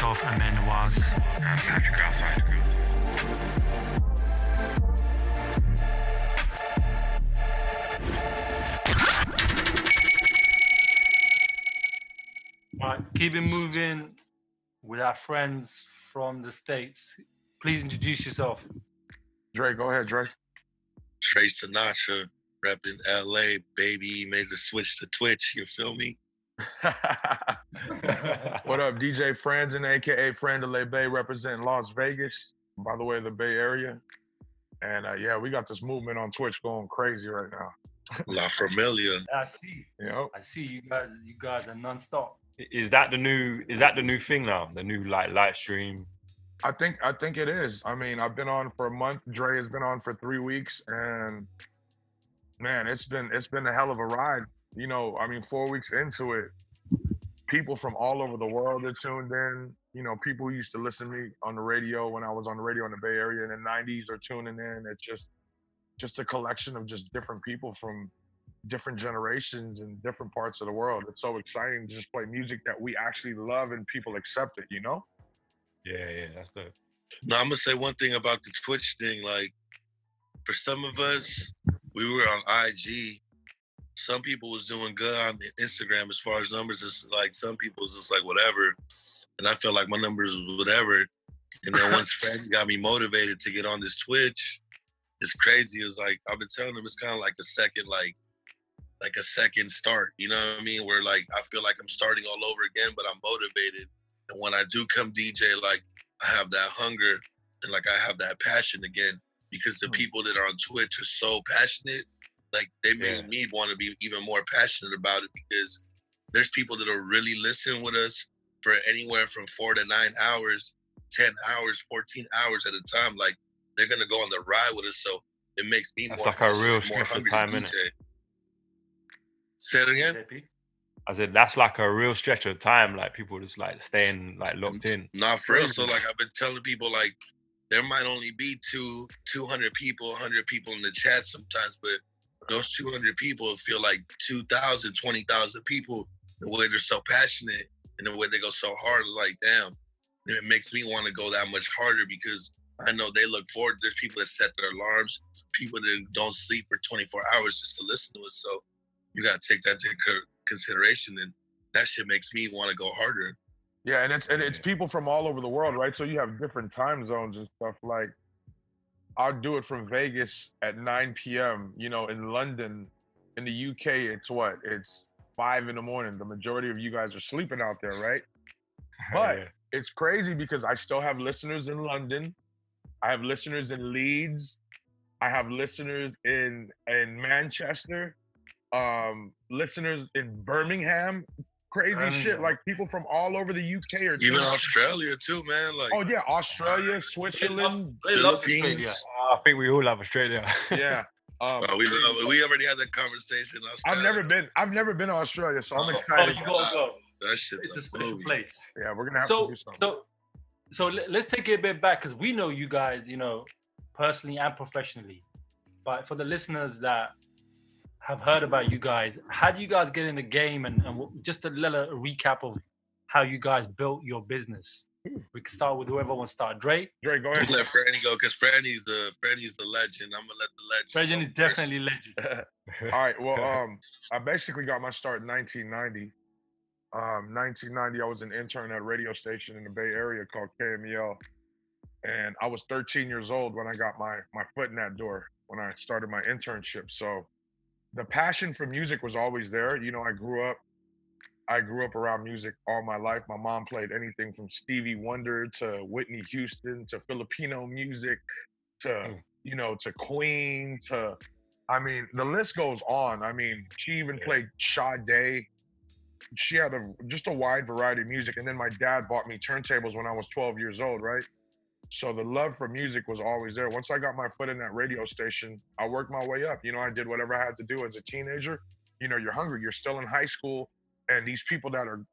myself, Amer and Patrick outside. All right, keep it moving with our friends from the States. Please introduce yourself. Dre, go ahead, Dre. Dre Sinatra, repping LA, baby, made the switch to Twitch, you feel me? What up, DJ Franzen, aka Frandalay Bay, representing Las Vegas, by the way, the Bay Area. And yeah, we got this movement on Twitch going crazy right now. La Familia. I see. Yep. I see you guys are nonstop. Is that the new thing now? The new like live stream? I think it is. I mean, I've been on for a month. Dre has been on for 3 weeks, and man, it's been a hell of a ride. You know, I mean, 4 weeks into it, people from all over the world are tuned in. You know, people who used to listen to me on the radio when I was on the radio in the Bay Area in the 90s are tuning in. It's just a collection of just different people from different generations and different parts of the world. It's so exciting to just play music that we actually love and people accept it, you know? Yeah, that's dope. Now, I'm going to say one thing about the Twitch thing. Like, for some of us, we were on IG. Some people was doing good on Instagram as far as numbers. It's like some people was just like whatever. And I felt like my numbers was whatever. And then once friends got me motivated to get on this Twitch, it's crazy. It's like, I've been telling them it's kind of like a second, like a second start, you know what I mean? Where like, I feel like I'm starting all over again, but I'm motivated. And when I do come DJ, like I have that hunger and like I have that passion again, because the people that are on Twitch are so passionate. Like they made me want to be even more passionate about it, because there's people that will really listen with us for anywhere from 4 to 9 hours, 10 hours, 14 hours at a time. Like they're going to go on the ride with us. So it makes me That's more, like a real more stretch of hungry time, to innit? DJ. Say it again? I said that's like a real stretch of time. Like people just like staying like locked in. Not for real. So like I've been telling people, like there might only be 200 people, 100 people in the chat sometimes, but those 200 people feel like 2,000, 20,000 people, the way they're so passionate and the way they go so hard. Like, damn, it makes me want to go that much harder, because I know they look forward. There's people that set their alarms, people that don't sleep for 24 hours just to listen to us. So you got to take that into consideration, and that shit makes me want to go harder. Yeah, and it's people from all over the world, right? So you have different time zones and stuff. Like I'll do it from Vegas at 9 p.m. You know, in London, in the UK, it's 5 in the morning. The majority of you guys are sleeping out there, right? But it's crazy because I still have listeners in London. I have listeners in Leeds. I have listeners in Manchester. Listeners in Birmingham. Crazy shit. Like people from all over the UK are even Australia too, man. Like, oh yeah, Australia, Switzerland, They love Philippines. Australia. I think we all love Australia. Yeah. We already had that conversation. I've never been to Australia, so I'm excited. You gotta go. That shit. It's a special place. Yeah, we're gonna have to do something. So let's take it a bit back, because we know you guys, you know, personally and professionally. But for the listeners that have heard about you guys, how do you guys get in the game, and just a little recap of how you guys built your business? We can start with whoever wants to start. Dre, go ahead. Let Franny go, because Franny's the legend. I'm gonna let the legend. Franny is definitely legend. All right. Well, I basically got my start in 1990. 1990, I was an intern at a radio station in the Bay Area called KMEL, and I was 13 years old when I got my foot in that door when I started my internship. So the passion for music was always there. You know, I grew up around music all my life. My mom played anything from Stevie Wonder to Whitney Houston to Filipino music to, you know, to Queen to, I mean, the list goes on. I mean, she even played Sade. She had just a wide variety of music. And then my dad bought me turntables when I was 12 years old, right? So the love for music was always there. Once I got my foot in that radio station, I worked my way up. You know, I did whatever I had to do as a teenager. You know, you're hungry. You're still in high school. And these people that are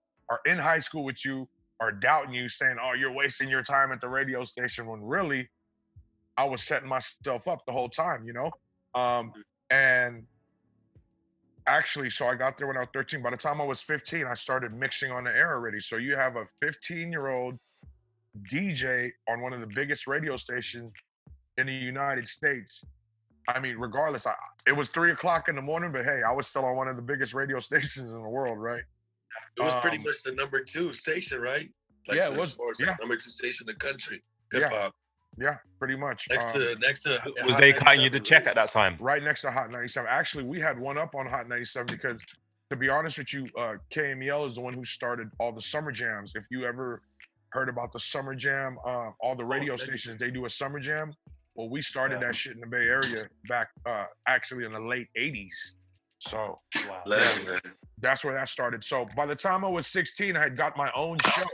in high school with you are doubting you, saying, oh, you're wasting your time at the radio station, when really I was setting myself up the whole time, you know? And actually, so I got there when I was 13. By the time I was 15, I started mixing on the air already. So you have a 15-year-old DJ on one of the biggest radio stations in the United States. I mean, regardless, it was 3 o'clock in the morning, but hey, I was still on one of the biggest radio stations in the world, right? It was pretty much the #2 station, right? Like yeah, it was. As far as Yeah, #2 station in the country, Yeah. hip hop. yeah, pretty much. Next to Was Hot they cutting you 97, the check right? at that time? Right next to Hot 97. Actually, we had one up on Hot 97 because, to be honest with you, KMEL is the one who started all the summer jams. If you ever heard about the summer jam, all the radio stations, they do a summer jam. Well, we started that shit in the Bay Area back actually in the late 80s. So Wow. Man. that's where that started. So by the time I was 16, I had got my own show.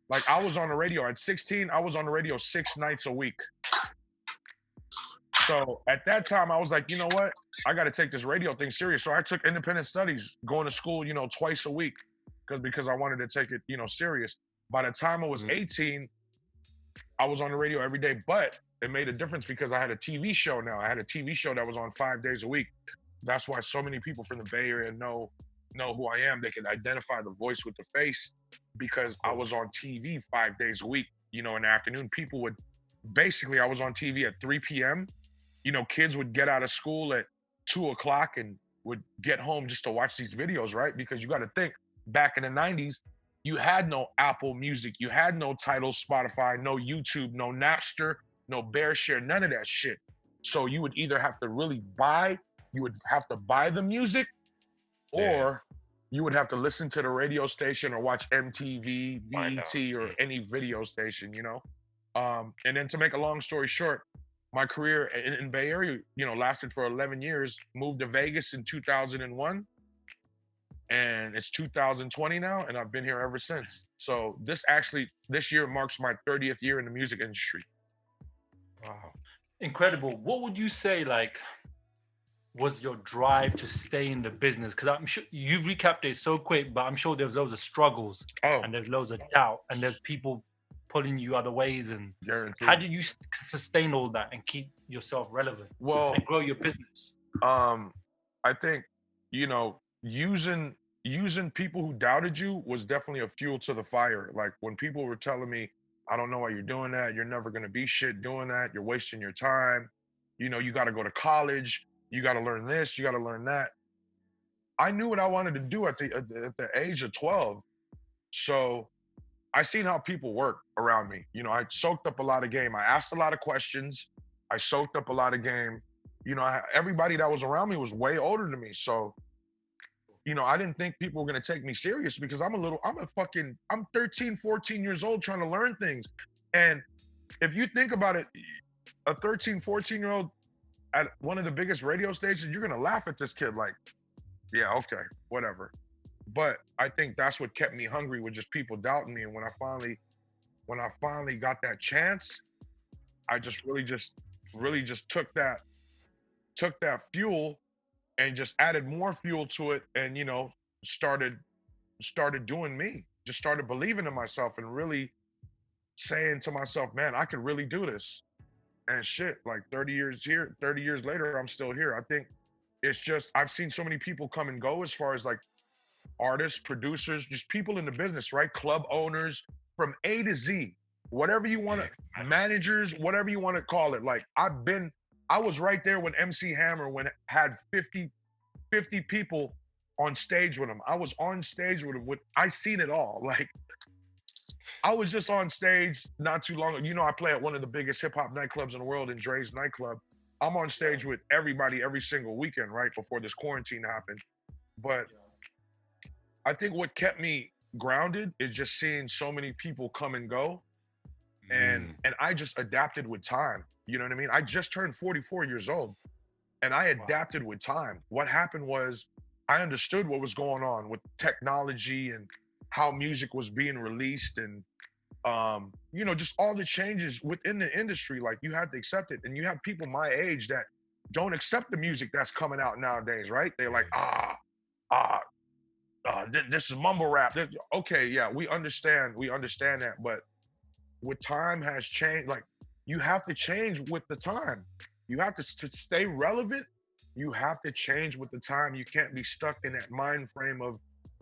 Like I was on the radio at 16, I was on the radio 6 nights a week. So at that time, I was like, you know what? I got to take this radio thing serious. So I took independent studies, going to school, twice a week, because I wanted to take it, serious. By the time I was 18, I was on the radio every day, but it made a difference because I had a TV show now. I had a TV show that was on 5 days a week. That's why so many people from the Bay Area know who I am. They can identify the voice with the face because I was on TV 5 days a week, in the afternoon. People would, basically, I was on TV at 3 p.m. Kids would get out of school at 2 o'clock and would get home just to watch these videos, right? Because you got to think, back in the 90s, you had no Apple Music, you had no Tidal, Spotify, no YouTube, no Napster, no BearShare, none of that shit. So you would either have to you would have to buy the music, or you would have to listen to the radio station or watch MTV, BET, or any video station, And then to make a long story short, my career in Bay Area, lasted for 11 years, moved to Vegas in 2001, and it's 2020 now, and I've been here ever since. So this year marks my 30th year in the music industry. Wow. Incredible. What would you say, was your drive to stay in the business? Because I'm sure you recapped it so quick, but I'm sure there's loads of struggles and there's loads of doubt and there's people pulling you other ways. And Guaranteed. how did you sustain all that and keep yourself relevant and grow your business? I think, using people who doubted you was definitely a fuel to the fire. Like when people were telling me, I don't know why you're doing that. You're never going to be shit doing that. You're wasting your time. You got to go to college. You got to learn this. You got to learn that. I knew what I wanted to do at the age of 12. So I seen how people work around me. I soaked up a lot of game. I asked a lot of questions. I soaked up a lot of game. Everybody that was around me was way older than me. So, I didn't think people were going to take me serious because I'm 13, 14 years old trying to learn things. And if you think about it, a 13, 14-year-old at one of the biggest radio stations, you're going to laugh at this kid like, yeah, okay, whatever. But I think that's what kept me hungry, with just people doubting me. And when I finally got that chance, I just really just took that fuel and just added more fuel to it, and started doing me. Just started believing in myself and really saying to myself, man, I could really do this. And shit, like 30 years later, I'm still here. I think it's just, I've seen so many people come and go, as far as like artists, producers, just people in the business, right? Club owners, from A to Z, whatever you want to, managers, whatever you want to call it. Like I was right there when MC Hammer had 50 people on stage with him. I was on stage with him. I seen it all. Like I was just on stage not too long ago. I play at one of the biggest hip hop nightclubs in the world, in Dre's nightclub. I'm on stage with everybody every single weekend, right before this quarantine happened. But I think what kept me grounded is just seeing so many people come and go. And I just adapted with time. You know what I mean? I just turned 44 years old, and I adapted with time. What happened was I understood what was going on with technology and how music was being released, and just all the changes within the industry. Like, you had to accept it. And you have people my age that don't accept the music that's coming out nowadays, right? They're like, this is mumble rap. Okay, yeah, we understand that. But what time has changed, like, you have to change with the time. You have to stay relevant. You have to change with the time. You can't be stuck in that mind frame of,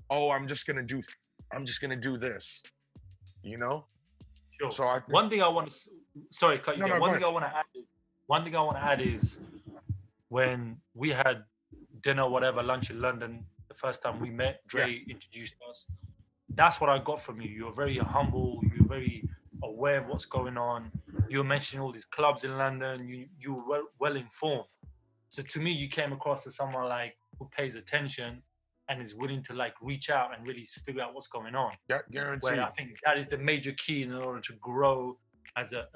oh, I'm just gonna do this, Sure. So I think One thing I want to, sorry, cut you No, there. no, go One ahead. thing I want to add is, one thing I want to add is when we had dinner, whatever, lunch in London, the first time we met, Dre introduced us. That's what I got from you. You were very humble. You were very aware of what's going on. You were mentioning all these clubs in London. You were well informed. So to me, you came across as someone like who pays attention and is willing to like reach out and really figure out what's going on. guaranteed. Where I think that is the major key in order to grow as a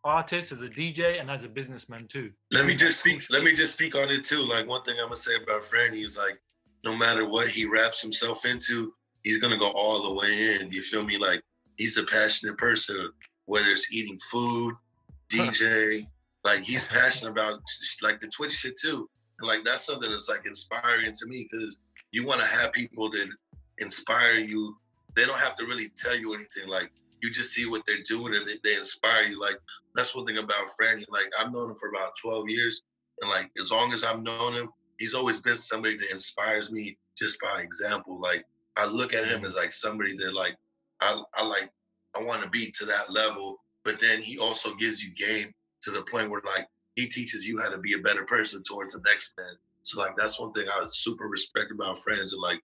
artist, as a DJ, and as a businessman too. Let me just speak on it too. Like one thing I'm gonna say about Franny is like, no matter what he wraps himself into, he's gonna go all the way in. You feel me? Like he's a passionate person, whether it's eating food, DJ, like he's passionate about like the Twitch shit too. And like that's something that's like inspiring to me because you want to have people that inspire you. They don't have to really tell you anything. Like you just see what they're doing and they inspire you. Like that's one thing about Franny. Like I've known him for about 12 years. And like as long as I've known him, he's always been somebody that inspires me just by example. Like I look at him as like somebody that like I want to be to that level. But then he also gives you game to the point where like he teaches you how to be a better person towards the next man. So like that's one thing I would super respect about Franz. And like,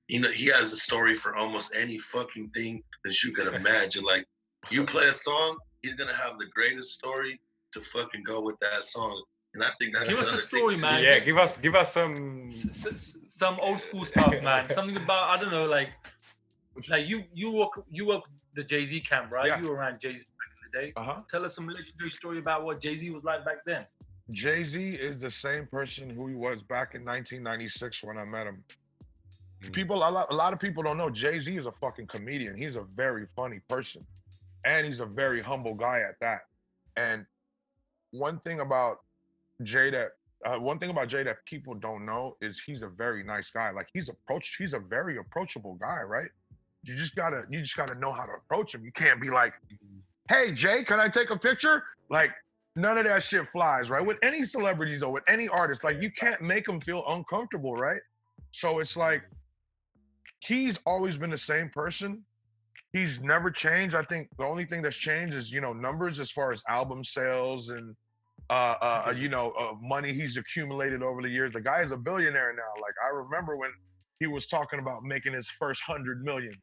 you know, he has a story for almost any fucking thing that you can imagine. Like you play a song, he's gonna have the greatest story to fucking go with that song. And I think that's give us a another story, thing man. Yeah, give us some old school stuff, man. Something about I don't know, like you work the Jay-Z camp, right? Yeah. You were around Jay-Z back in the day. Tell us some legendary story about what Jay-Z was like back then. Jay-Z is the same person who he was back in 1996 when I met him. People, a lot of people don't know Jay-Z is a fucking comedian. He's a very funny person, and he's a very humble guy at that. And one thing about Jay that people don't know is he's a very nice guy. Like he's a very approachable guy, right? You just gotta know how to approach him. You can't be like, "Hey Jay, can I take a picture?" Like none of that shit flies, right? With any celebrities or with any artist, like you can't make them feel uncomfortable, right? So it's like he's always been the same person. He's never changed. I think the only thing that's changed is, you know, numbers as far as album sales and money he's accumulated over the years. The guy is a billionaire now. Like I remember when he was talking about making his first 100 million.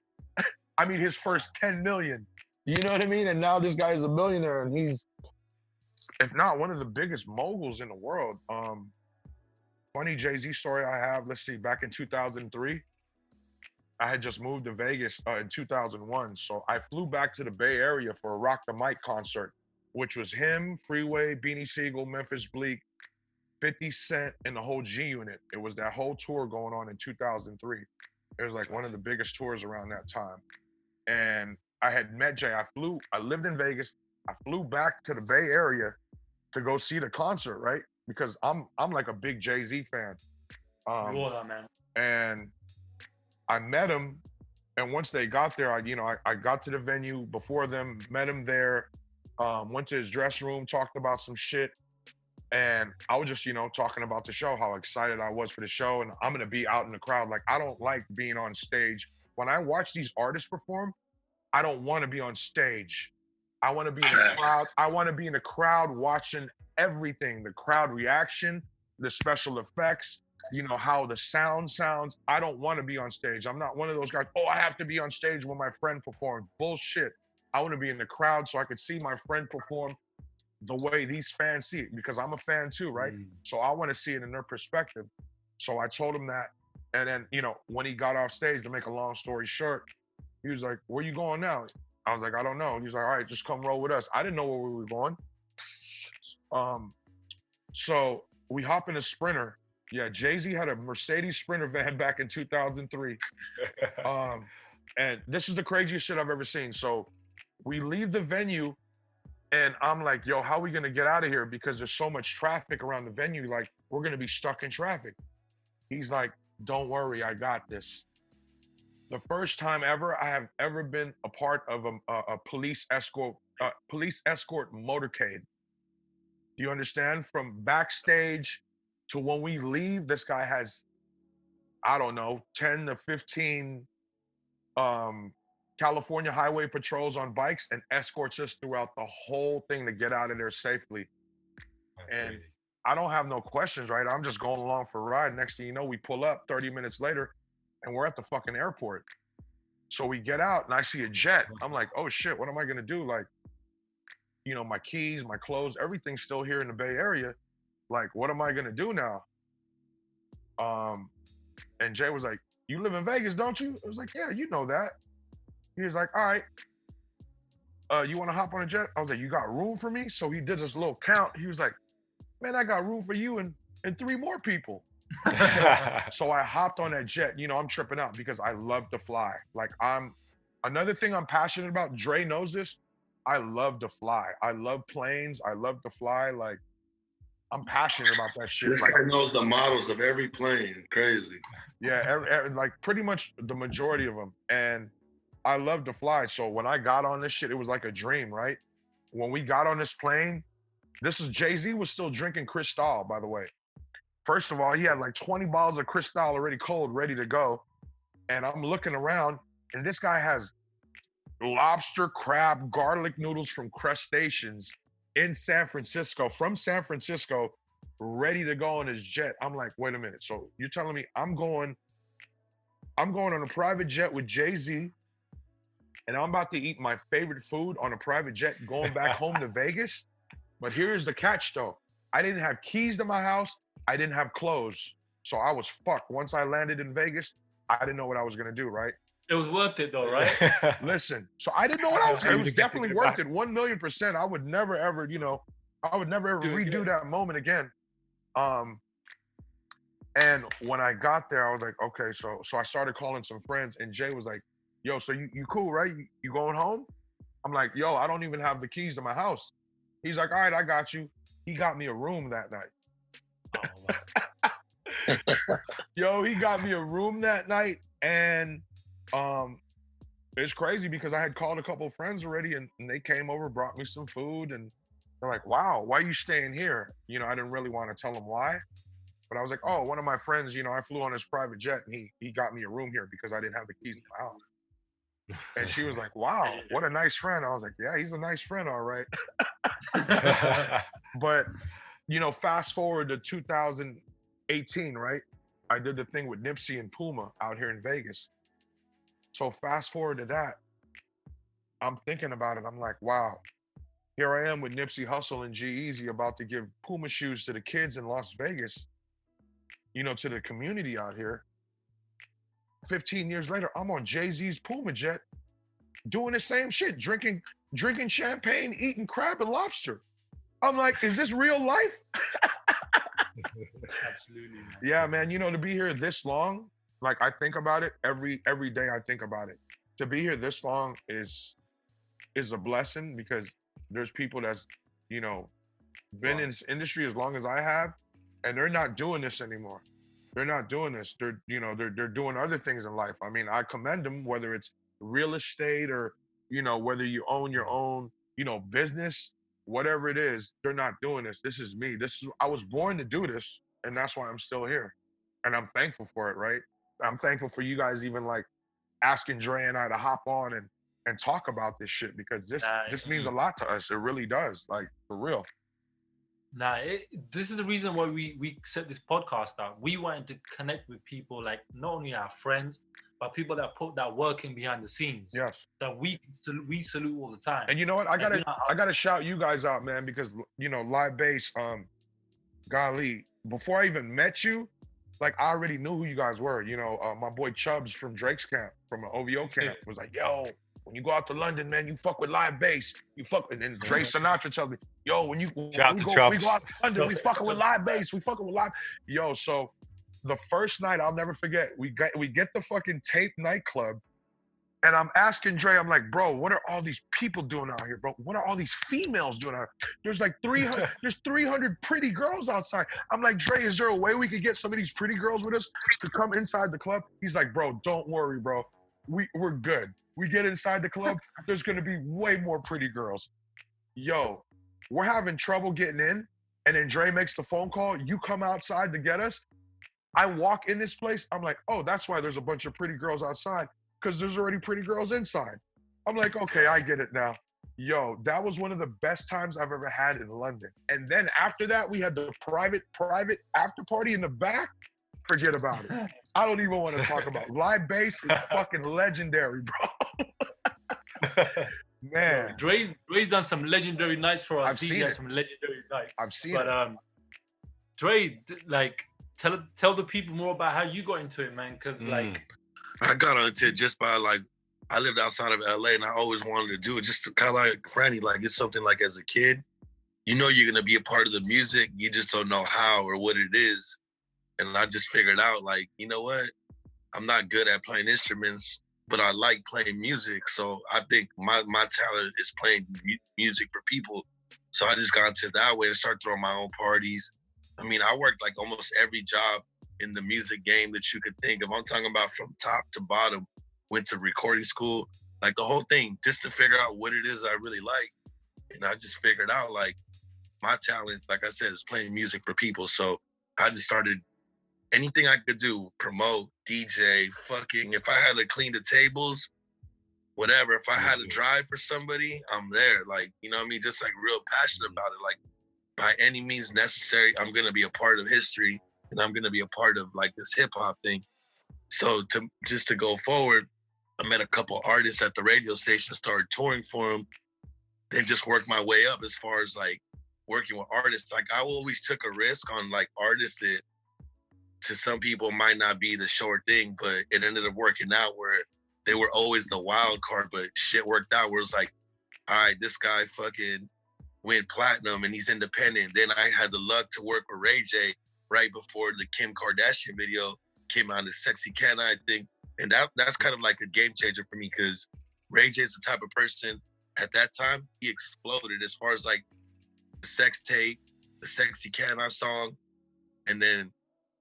I mean, his first 10 million. You know what I mean? And now this guy is a billionaire, and he's, if not one of the biggest moguls in the world. Funny Jay-Z story I have. Let's see. Back in 2003, I had just moved to Vegas in 2001, so I flew back to the Bay Area for a Rock the Mic concert, which was him, Freeway, Beanie Siegel, Memphis Bleak, 50 Cent, and the whole G Unit. It was that whole tour going on in 2003. It was like one of the biggest tours around that time. And I had met Jay. I lived in Vegas. I flew back to the Bay Area to go see the concert, right? Because I'm like a big Jay-Z fan. Man. And I met him, and once they got there, I got to the venue before them, met him there, went to his dressing room, talked about some shit, and I was just, talking about the show, how excited I was for the show, and I'm gonna be out in the crowd. Like, I don't like being on stage. When I watch these artists perform, I don't want to be on stage. I want to be in the crowd. I want to be in the crowd watching everything, the crowd reaction, the special effects, how the sound sounds. I don't want to be on stage. I'm not one of those guys, oh, I have to be on stage when my friend performs. Bullshit. I want to be in the crowd so I could see my friend perform the way these fans see it, because I'm a fan too, right? So I want to see it in their perspective. So I told him that. And then, when he got off stage, to make a long story short, he was like, where you going now? I was like, I don't know. He's like, all right, just come roll with us. I didn't know where we were going. So we hop in a Sprinter. Yeah, Jay-Z had a Mercedes Sprinter van back in 2003. And this is the craziest shit I've ever seen. So we leave the venue, and I'm like, yo, how are we gonna get out of here? Because there's so much traffic around the venue, like we're gonna be stuck in traffic. He's like, don't worry, I got this. The first time ever I have ever been a part of a police escort motorcade. Do you understand? From backstage to when we leave, this guy has, I don't know, 10 to 15 California highway patrols on bikes and escorts us throughout the whole thing to get out of there safely. That's And crazy. I don't have no questions, right? I'm just going along for a ride. Next thing you know, we pull up 30 minutes later and we're at the fucking airport. So we get out and I see a jet. I'm like, oh shit, what am I gonna do? Like, my keys, my clothes, everything's still here in the Bay Area. Like, what am I gonna do now? And Jay was like, you live in Vegas, don't you? I was like, yeah, you know that. He was like, all right, you wanna hop on a jet? I was like, you got room for me? So he did this little count. He was like, man, I got room for you and 3 more people. So I hopped on that jet. I'm tripping out because I love to fly. Like, another thing I'm passionate about, Dre knows this, I love to fly. I love planes. I love to fly. Like, I'm passionate about that shit. This Like, guy knows the models of every plane. Crazy. yeah, like pretty much the majority of them. And I love to fly. So when I got on this shit, it was like a dream, right? When we got on this plane, Jay-Z was still drinking Cristal, by the way. First of all, he had like 20 bottles of Cristal already cold, ready to go. And I'm looking around, and this guy has lobster, crab, garlic noodles from crustaceans in San Francisco, from San Francisco, ready to go on his jet. I'm like, wait a minute. So you're telling me I'm going on a private jet with Jay-Z, and I'm about to eat my favorite food on a private jet going back home to Vegas? But here's the catch, though. I didn't have keys to my house. I didn't have clothes. So I was fucked. Once I landed in Vegas, I didn't know what I was going to do, right? It was worth it though, right? Listen, so I didn't know what I was. It was definitely worth it, 1,000,000%. I would never ever, redo that moment again. And when I got there, I was like, okay, so I started calling some friends, and Jay was like, yo, so you cool, right? You going home? I'm like, yo, I don't even have the keys to my house. He's like, all right, I got you. He got me a room that night. Oh, wow. Yo, he got me a room that night, and it's crazy because I had called a couple of friends already, and they came over, brought me some food, and they're like, wow, why are you staying here? I didn't really want to tell them why, but I was like, oh, one of my friends, I flew on his private jet, and he got me a room here because I didn't have the keys to my house. And she was like, wow, what a nice friend. I was like, yeah, he's a nice friend, all right. But fast forward to 2018, right? I did the thing with Nipsey and Puma out here in Vegas. So fast forward to that, I'm thinking about it. I'm like, wow, here I am with Nipsey Hussle and G-Eazy about to give Puma shoes to the kids in Las Vegas, to the community out here. 15 years later, I'm on Jay-Z's Puma jet doing the same shit, drinking champagne, eating crab and lobster. I'm like, is this real life? Absolutely. Man. Yeah, man, to be here this long, like I think about it every day. I think about it. To be here this long is a blessing because there's people that's, been in this industry as long as I have, and they're not doing this anymore. They're not doing this. They're doing other things in life. I mean, I commend them, whether it's real estate or, whether you own your own, business, whatever it is, they're not doing this. This is me. I was born to do this, and that's why I'm still here. And I'm thankful for it, right? I'm thankful for you guys even like asking Dre and I to hop on and talk about this shit because this means a lot to us. It really does, like for real. This is the reason why we set this podcast up. We wanted to connect with people, like not only our friends, but people that put that work in behind the scenes. Yes. That we salute all the time. And you know what? I gotta shout you guys out, man, because Live Bass, golly, before I even met you, like I already knew who you guys were. My boy Chubbs from Drake's camp, from an OVO camp, was like, yo, when you go out to London, man, you fuck with Live Bass. You fuck with, and Dre Sinatra tells me, yo, when we go out to London, we fucking with Live Bass. We fucking with Live. Yo, so the first night I'll never forget, we get the fucking Tape nightclub, and I'm asking Dre, I'm like, bro, what are all these people doing out here, bro? What are all these females doing out here? There's like 300, there's 300 pretty girls outside. I'm like, Dre, is there a way we could get some of these pretty girls with us to come inside the club? He's like, bro, don't worry, bro. We're good. We get inside the club, there's gonna be way more pretty girls. Yo, we're having trouble getting in, and then Dre makes the phone call. You come outside to get us. I walk in this place. I'm like, oh, that's why there's a bunch of pretty girls outside, because there's already pretty girls inside. I'm like, okay, I get it now. Yo, that was one of the best times I've ever had in London. And then after that, we had the private after party in the back. Forget about it. I don't even want to talk about it. Live bass is fucking legendary, bro. Man. Dre's done some legendary nights for us. I've seen it. Some legendary nights. I've seen but, it. Dre, like, tell the people more about how you got into it, man. Because like, I got into it just by like, I lived outside of LA and I always wanted to do it. Just kind of like Franny, like it's something like as a kid, you know you're gonna be a part of the music, you just don't know how or what it is. And I just figured out like, you know what? I'm not good at playing instruments, but I like playing music. So I think my talent is playing music for people. So I just got into that way and started throwing my own parties. I mean, I worked like almost every job in the music game that you could think of. I'm talking about from top to bottom. Went to recording school, like the whole thing, just to figure out what it is I really like. And I just figured out like my talent, like I said, is playing music for people. So I just started anything I could do, promote, DJ, fucking, if I had to clean the tables, whatever, if I had to drive for somebody, I'm there. Like, you know what I mean? Just like real passionate about it. Like by any means necessary, I'm gonna be a part of history and I'm gonna be a part of like this hip hop thing. So to go forward, I met a couple artists at the radio station, started touring for them, then just worked my way up as far as like working with artists. Like I always took a risk on like artists that to some people might not be the sure thing, but it ended up working out where they were always the wild card, but shit worked out where it's like, all right, this guy fucking went platinum and he's independent. Then I had the luck to work with Ray J right before the Kim Kardashian video came out, the Sexy Can I think. And that's kind of like a game changer for me because Ray J is the type of person at that time, he exploded as far as like the sex tape, the Sexy Can I song. And then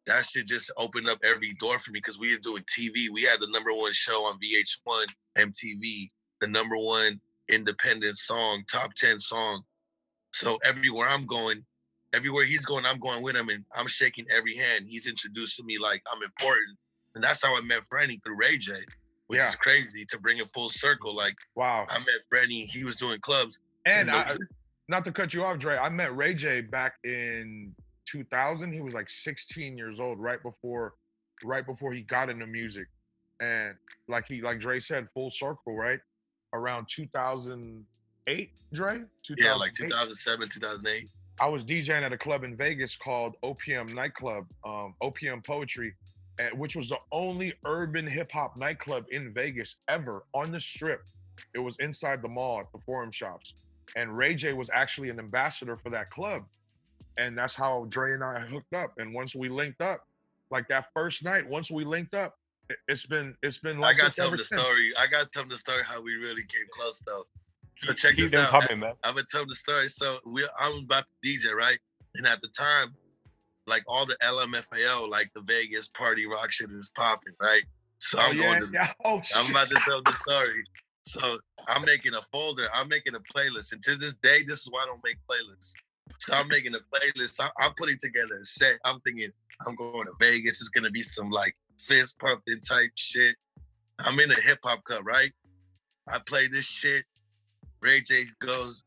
that shit just opened up every door for me because we were doing TV. We had the #1 show on VH1, MTV, the #1 independent song, top 10 song. So everywhere I'm going, everywhere he's going, I'm going with him and I'm shaking every hand. He's introducing me like I'm important. And that's how I met Franny through Ray J, which is crazy to bring it full circle. Like, wow. I met Franny, he was doing clubs. And not to cut you off, Dre, I met Ray J back in 2000. He was like 16 years old, right before he got into music. And like Dre said, full circle, right? Around 2008, Dre? Yeah, like 2007, 2008. I was DJing at a club in Vegas called OPM Nightclub, OPM Poetry, which was the only urban hip hop nightclub in Vegas ever on the strip. It was inside the mall at the Forum Shops. And Ray J was actually an ambassador for that club. And that's how Dre and I hooked up. And once we linked up, like that first night, once we linked up, it's been like I got to tell the story. I got to tell the story how we really came close though. So check this out. Coming, man. I'm gonna tell the story. So I was about to DJ, right? And at the time, like all the LMFAO, like the Vegas party rock shit is popping, right? So I'm about to tell the story. So I'm making a folder, I'm making a playlist. And to this day, this is why I don't make playlists. So I'm making a playlist. I'm putting together a set. I'm thinking I'm going to Vegas. It's gonna be some like fist pumping type shit. I'm in a hip hop club, right? I play this shit. Ray J goes,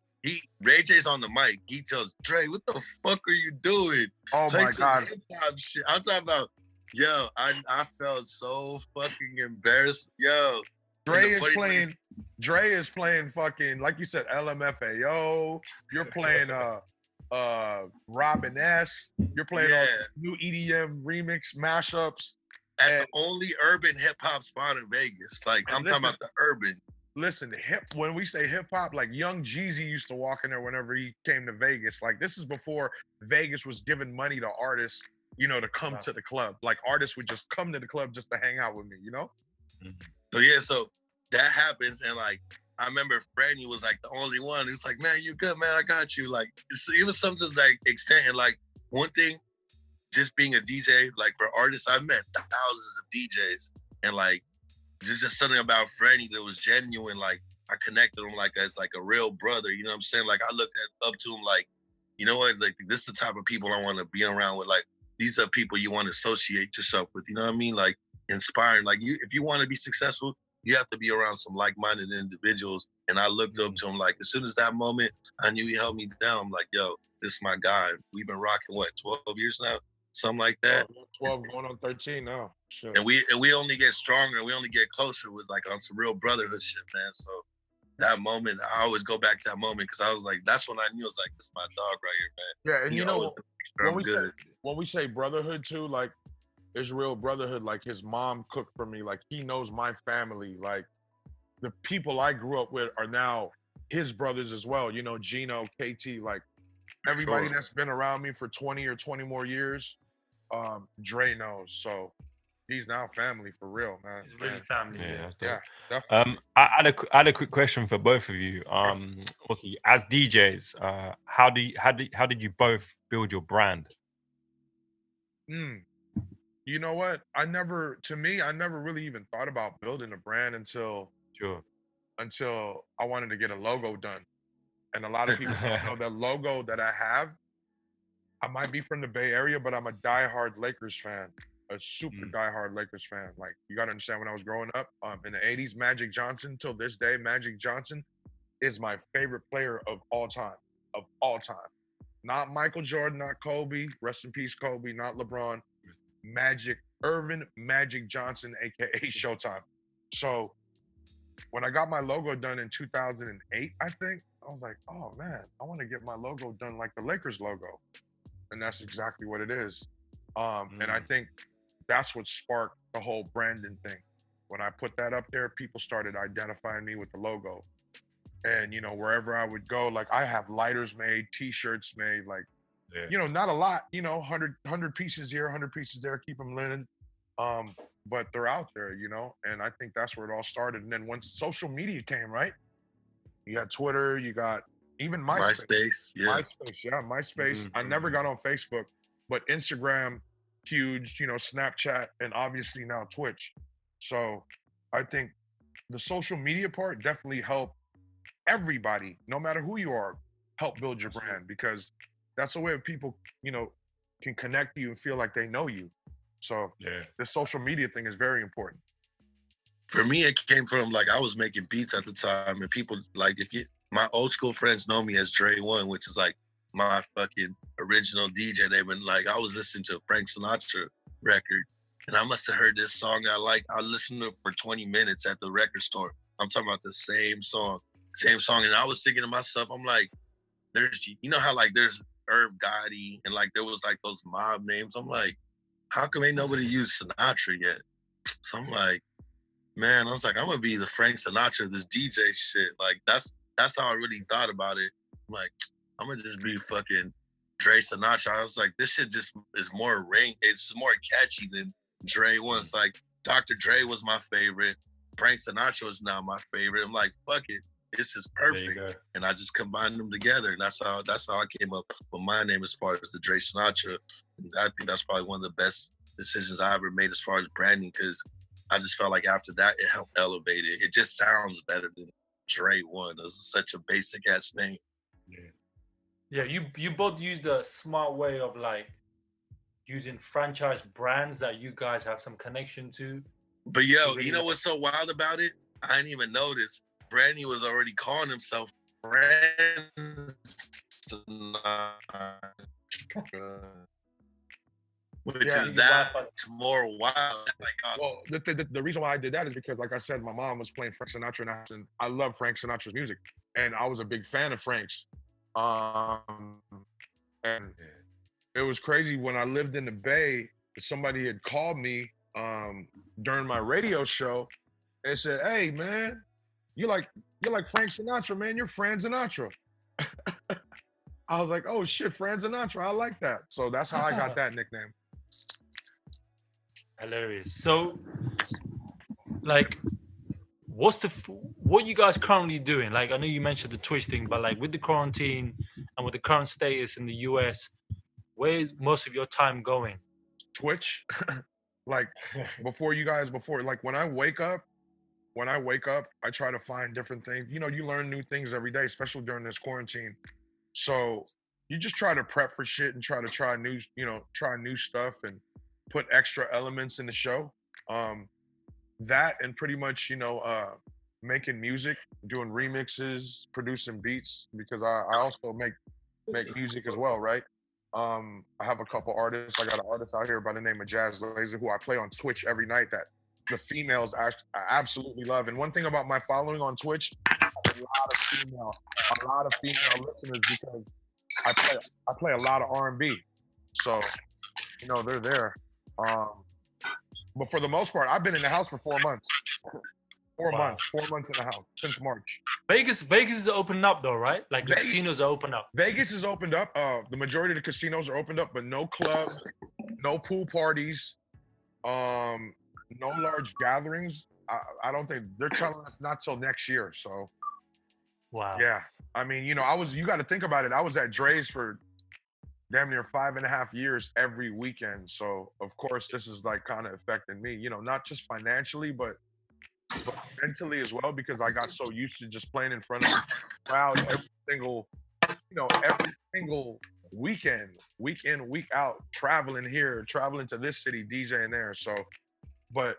Ray J's on the mic. He tells Dre, what the fuck are you doing? Oh Play my God. hip-hop shit. I'm talking about, yo, I felt so fucking embarrassed. Yo. Dre is playing fucking, like you said, LMFAO. You're playing Robin S. You're playing all new EDM remix mashups. At the only urban hip hop spot in Vegas. Like I'm talking about the urban. Listen, when we say hip hop, like Young Jeezy used to walk in there whenever he came to Vegas. Like this is before Vegas was giving money to artists, you know, to come to the club. Like artists would just come to the club just to hang out with me, you know? So that happens, and like I remember Franny was like the only one. He was like, "Man, you good, man? I got you." Like it was something like extent, and like one thing, just being a DJ, like for artists, I've met thousands of DJs, and like just something about Franny that was genuine. Like I connected him like as like a real brother. You know what I'm saying? Like I looked up to him like, you know what? Like this is the type of people I want to be around with. Like these are people you want to associate yourself with. You know what I mean? Like inspiring. Like if you want to be successful, you have to be around some like-minded individuals. And I looked up to him, like, as soon as that moment, I knew he held me down. I'm like, yo, this is my guy. We've been rocking, what, 12 years now? Something like that. 12 going on 13 now. Sure. And we only get stronger. We only get closer with, like, on some real brotherhood shit, man. So that moment, I always go back to that moment because I was like, that's when I knew, I was like, this is my dog right here, man. Yeah, and He you know, always when I'm we, good. when we say brotherhood too, like, it's real brotherhood. Like, his mom cooked for me. Like, he knows my family. Like, the people I grew up with are now his brothers as well. You know, Gino, KT, like, everybody Sure. that's been around me for 20 or 20 more years, Dre knows. So he's now family for real, man. It's really family. Yeah, Yeah. that's dope. Yeah, definitely. I had a quick question for both of you. Also, as DJs, how did you both build your brand? You know what? I never really even thought about building a brand until Sure. I wanted to get a logo done. And a lot of people don't know that logo that I have. I might be from the Bay Area, but I'm a diehard Lakers fan, a super diehard Lakers fan. Like, you got to understand, when I was growing up in the 80s, Magic Johnson, till this day, Magic Johnson is my favorite player of all time. Not Michael Jordan, not Kobe, rest in peace, Kobe, not LeBron, Irvin Magic Johnson, aka Showtime. So when I got my logo done in 2008, I think, I was like, oh man, I want to get my logo done like the Lakers logo. And that's exactly what it is. And I think that's what sparked the whole branding thing. When I put that up there, people started identifying me with the logo. And, you know, wherever I would go, like, I have lighters made, t-shirts made, like, you know, not a lot, you know, 100 pieces here, 100 pieces there, keep them linen. But they're out there, you know, and I think that's where it all started. And then once social media came, right? You got Twitter, you got even MySpace. MySpace. I never got on Facebook, but Instagram, huge, you know, Snapchat, and obviously now Twitch. So I think the social media part definitely helped everybody, no matter who you are, help build your brand, because that's a way of people, you know, can connect to you and feel like they know you. So the social media thing is very important. For me, it came from, like, I was making beats at the time, and people, like, my old school friends know me as Dre One, which is like my fucking original DJ. They've been like, I was listening to a Frank Sinatra record, and I must have heard this song I like. I listened to it for 20 minutes at the record store. I'm talking about the same song. And I was thinking to myself, I'm like, there's, you know how, like, there's Herb Gotti, and, like, there was, like, those mob names. I'm like, how come ain't nobody used Sinatra yet? So I'm like, man, I was like, I'm gonna be the Frank Sinatra of this DJ shit. Like, that's how I really thought about it. I'm like, I'm gonna just be fucking Dre Sinatra. I was like, this shit just is more it's more catchy than Dre was. Like, Dr. Dre was my favorite. Frank Sinatra is now my favorite. I'm like, fuck it. This is perfect. And I just combined them together. And that's how I came up with my name as far as the Dre Sinatra. And I think that's probably one of the best decisions I ever made as far as branding, because I just felt like after that, it helped elevate it. It just sounds better than Dre One. It's such a basic ass name. Yeah, you both used a smart way of, like, using franchise brands that you guys have some connection to. But yo, you know what's so wild about it? I didn't even notice. Brandy was already calling himself Franzen. Which is that more wild. Like, well, the reason why I did that is because, like I said, my mom was playing Frank Sinatra, and I love Frank Sinatra's music, and I was a big fan of Frank's. And it was crazy when I lived in the Bay. Somebody had called me during my radio show and said, "Hey, man, you're like Frank Sinatra, man. You're Franzen Sinatra." I was like, "Oh shit, Franzen Sinatra. I like that." So that's how I got that nickname. Hilarious. So, like, what you guys currently doing? Like, I know you mentioned the Twitch thing, but, like, with the quarantine and with the current status in the US, where is most of your time going? Twitch. Like, before, like, when I wake up, I try to find different things. You know, you learn new things every day, especially during this quarantine. So you just try to prep for shit and try to try new stuff and put extra elements in the show. that and pretty much, making music, doing remixes, producing beats, because I also make music as well, right? I have a couple artists. I got an artist out here by the name of Jazz Laser who I play on Twitch every night that the females I absolutely love. And one thing about my following on Twitch, I have a lot of female listeners because I play a lot of R&B. So, they're there. But for the most part, I've been in the house for 4 months. 4 Wow. months. 4 months in the house since March. Vegas is opening up though, right? Like the casinos are open up. Vegas is opened up. The majority of the casinos are opened up, but no clubs, no pool parties, no large gatherings. I don't think they're telling us not till next year. So, Wow. yeah. I mean, you got to think about it. I was at Dre's for damn near 5.5 years every weekend. So, of course, this is like kind of affecting me, not just financially, but mentally as well, because I got so used to just playing in front of the crowd every single weekend, week in, week out, traveling here, traveling to this city, DJing there. So, but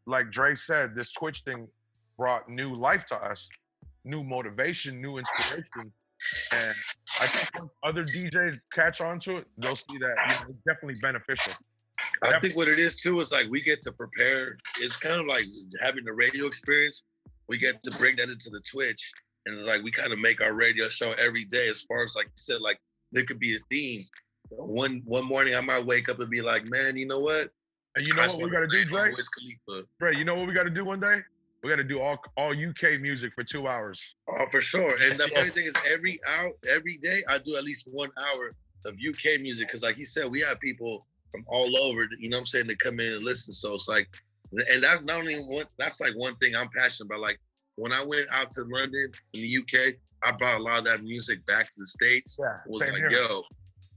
like Dre said, this Twitch thing brought new life to us, new motivation, new inspiration. And I think once other DJs catch on to it, they'll see that it's definitely beneficial. I think what it is too is like we get to prepare. It's kind of like having the radio experience. We get to bring that into the Twitch, and it's like we kind of make our radio show every day. As far as like you said, like there could be a theme. One morning I might wake up and be like, man, you know what? And you know what we got to do, Dre? Wiz Khalifa. Dre, you know what we got to do one day? We got to do all UK music for 2 hours. Oh, for sure. And the funny thing is, every day I do at least 1 hour of UK music, because like you said, we have people from all over, you know what I'm saying, to come in and listen. So it's like, and that's not only one, that's like one thing I'm passionate about. Like when I went out to London in the UK, I brought a lot of that music back to the States. Yeah, was same like, here. yo,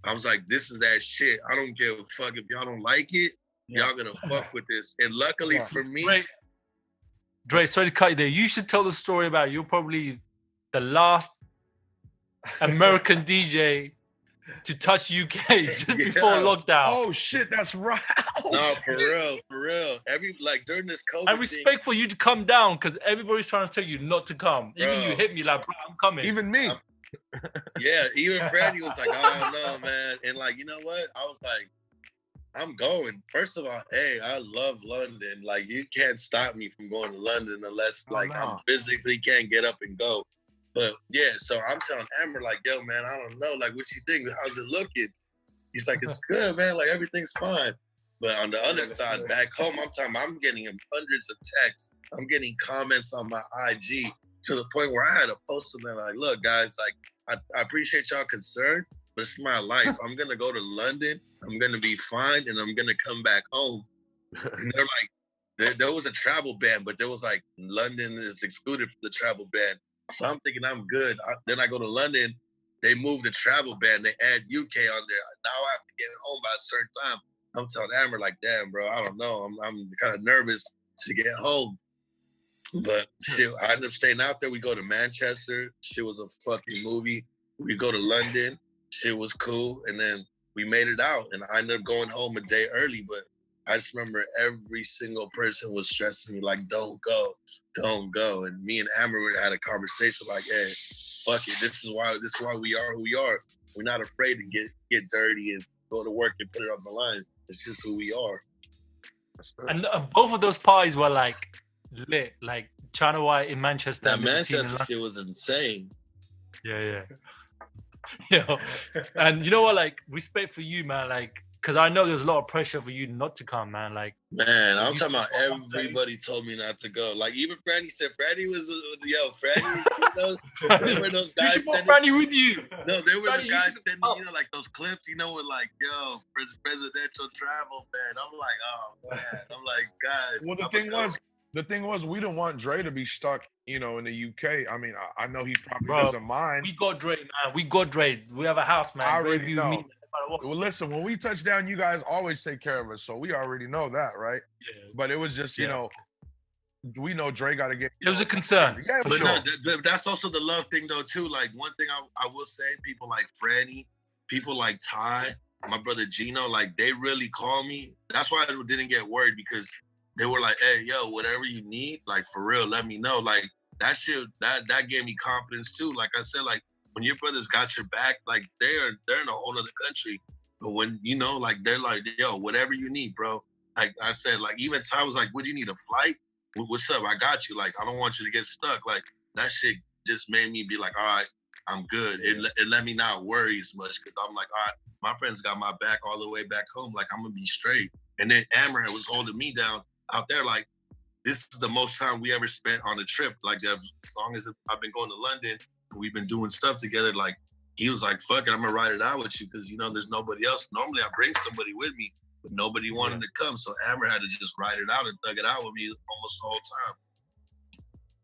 I was like, this is that shit. I don't give a fuck if y'all don't like it. Y'all gonna fuck with this. And luckily for me, Dre, sorry to cut you there. You should tell the story about you're probably the last American DJ to touch UK just before lockdown. Oh shit, that's right. No, for real. Like during this COVID I respect for you to come down because everybody's trying to tell you not to come. Even Bro. you hit me like, bro, I'm coming. Even me. Yeah, even Freddie was like, oh no, man. And like, you know what? I was like, I'm going. First of all, hey, I love London. Like, you can't stop me from going to London unless like I physically can't get up and go. But yeah, so I'm telling Amer like, yo, man, I don't know. Like, what you think? How's it looking? He's like, it's good, man. Like, everything's fine. But on the other side, back home, I'm getting hundreds of texts. I'm getting comments on my IG to the point where I had to post them like, look, guys, like, I appreciate y'all concern, but it's my life. I'm going to go to London. I'm going to be fine, and I'm going to come back home. And they're like, there was a travel ban, but there was like, London is excluded from the travel ban. So I'm thinking I'm good. Then I go to London. They move the travel ban. They add UK on there. Now I have to get home by a certain time. I'm telling Amer like, damn, bro, I don't know. I'm kind of nervous to get home. But shit, I ended up staying out there. We go to Manchester. Shit was a fucking movie. We go to London. Shit was cool. And then we made it out. And I ended up going home a day early. But I just remember every single person was stressing me like, don't go. And me and Amer had a conversation like, hey, fuck it. This is why we are who we are. We're not afraid to get dirty and go to work and put it on the line. It's just who we are. And both of those parties were like lit, like China White in Manchester. That Manchester shit was insane. Yeah. And you know what? Like, respect for you, man. Like, because I know there's a lot of pressure for you not to come, man. Like, man, I'm talking about everybody told me not to go. Like, even Franny said, Franny was, Franny, there were those guys. You should put Franny with you. No, there were the guys sending, like those clips, with like, yo, presidential travel, man. I'm like, oh, man. I'm like, God. Well, the thing was, we didn't want Dre to be stuck, in the UK. I mean, I know he probably doesn't mind. We got Dre, man. We have a house, man. I already know. Well, listen, when we touch down, you guys always take care of us, so we already know that, right? Yeah. But it was just, we know Dre got to get. It was a concern. Yeah, but no, that's also the love thing, though, too. Like, one thing I will say, people like Franny, people like Ty, my brother Gino, like, they really call me. That's why I didn't get worried, because they were like, hey, yo, whatever you need, like for real, let me know. Like that shit, that gave me confidence too. Like I said, like when your brothers got your back, like they're in a whole other country. But when, you know, like they're like, yo, whatever you need, bro. Like I said, like even Ty was like, what do you need, a flight? What's up? I got you. Like, I don't want you to get stuck. Like that shit just made me be like, all right, I'm good. It let me not worry as much because I'm like, all right, my friends got my back all the way back home. Like I'm gonna be straight. And then Amer was holding me down out there. Like this is the most time we ever spent on a trip. Like as long as I've been going to London, we've been doing stuff together. Like he was like, fuck it, I'm gonna ride it out with you because you know there's nobody else. Normally I bring somebody with me, but nobody wanted to come. So Amer had to just ride it out and thug it out with me almost the whole time.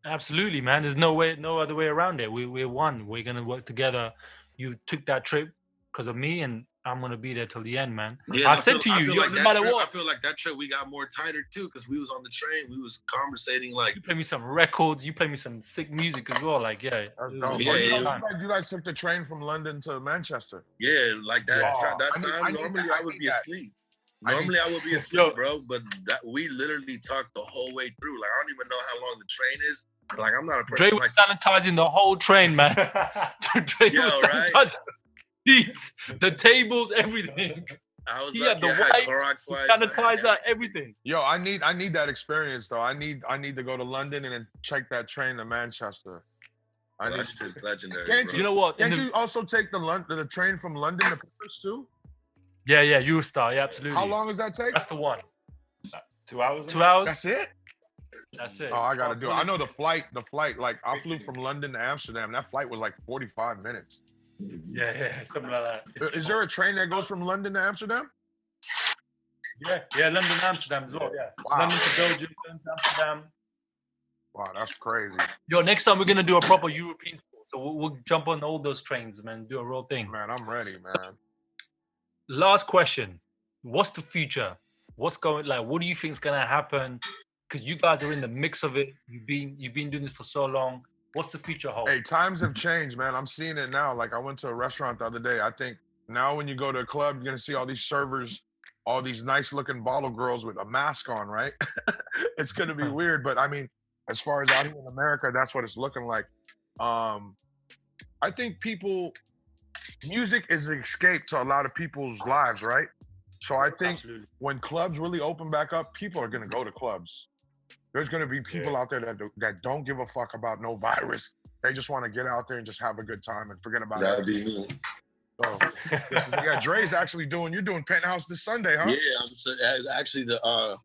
Absolutely, man. There's no other way around it. We're one. We're gonna work together. You took that trip because of me, and I'm gonna be there till the end, man. Yeah, I said to you, like no matter trip, what. I feel like that trip we got more tighter too because we was on the train. We was conversating like. You play me some records. You play me some sick music as well. Like, yeah. That's dope. Yeah, You guys took the train from London to Manchester. Yeah, like that. Wow. That time, normally I would be asleep. Normally I would be asleep, bro. But we literally talked the whole way through. Like I don't even know how long the train is. Like I'm not a person. Dre was sanitizing the whole train, man. Dre was sanitizing the seats, the tables, everything. He had the Clorox wipes, sanitizer, everything. Yo, I need that experience though. I need to go to London and then check that train to Manchester. That shit's legendary. You know what? Can't you also take the train from London to Paris too? Yeah, Eurostar. Yeah, absolutely. How long does that take? That's the one. 2 hours. 2 hours. That's it. That's it. Oh, I gotta do it. I know the flight. Like I flew from London to Amsterdam. That flight was like 45 minutes. Yeah, something like that. Is there a train that goes from London to Amsterdam? Yeah, London to Amsterdam as well. Yeah, wow. London to Belgium, London to Amsterdam. Wow, that's crazy. Yo, next time we're gonna do a proper European tour, so we'll jump on all those trains, man. Do a real thing. Man, I'm ready, man. Last question: what's the future? What's going like? What do you think is gonna happen? Because you guys are in the mix of it. You've been doing this for so long. What's the future hold? Hey, times have changed, man. I'm seeing it now. Like I went to a restaurant the other day. I think now when you go to a club, you're gonna see all these servers, all these nice looking bottle girls with a mask on, right? It's gonna be weird, but I mean, as far as out here in America, that's what it's looking like. I think music is an escape to a lot of people's lives, right? So I think when clubs really open back up, people are gonna go to clubs. There's gonna be people out there that don't give a fuck about no virus. They just want to get out there and just have a good time and forget about it. That'd be me. So, Dre's actually you're doing Penthouse this Sunday, huh? Yeah, actually the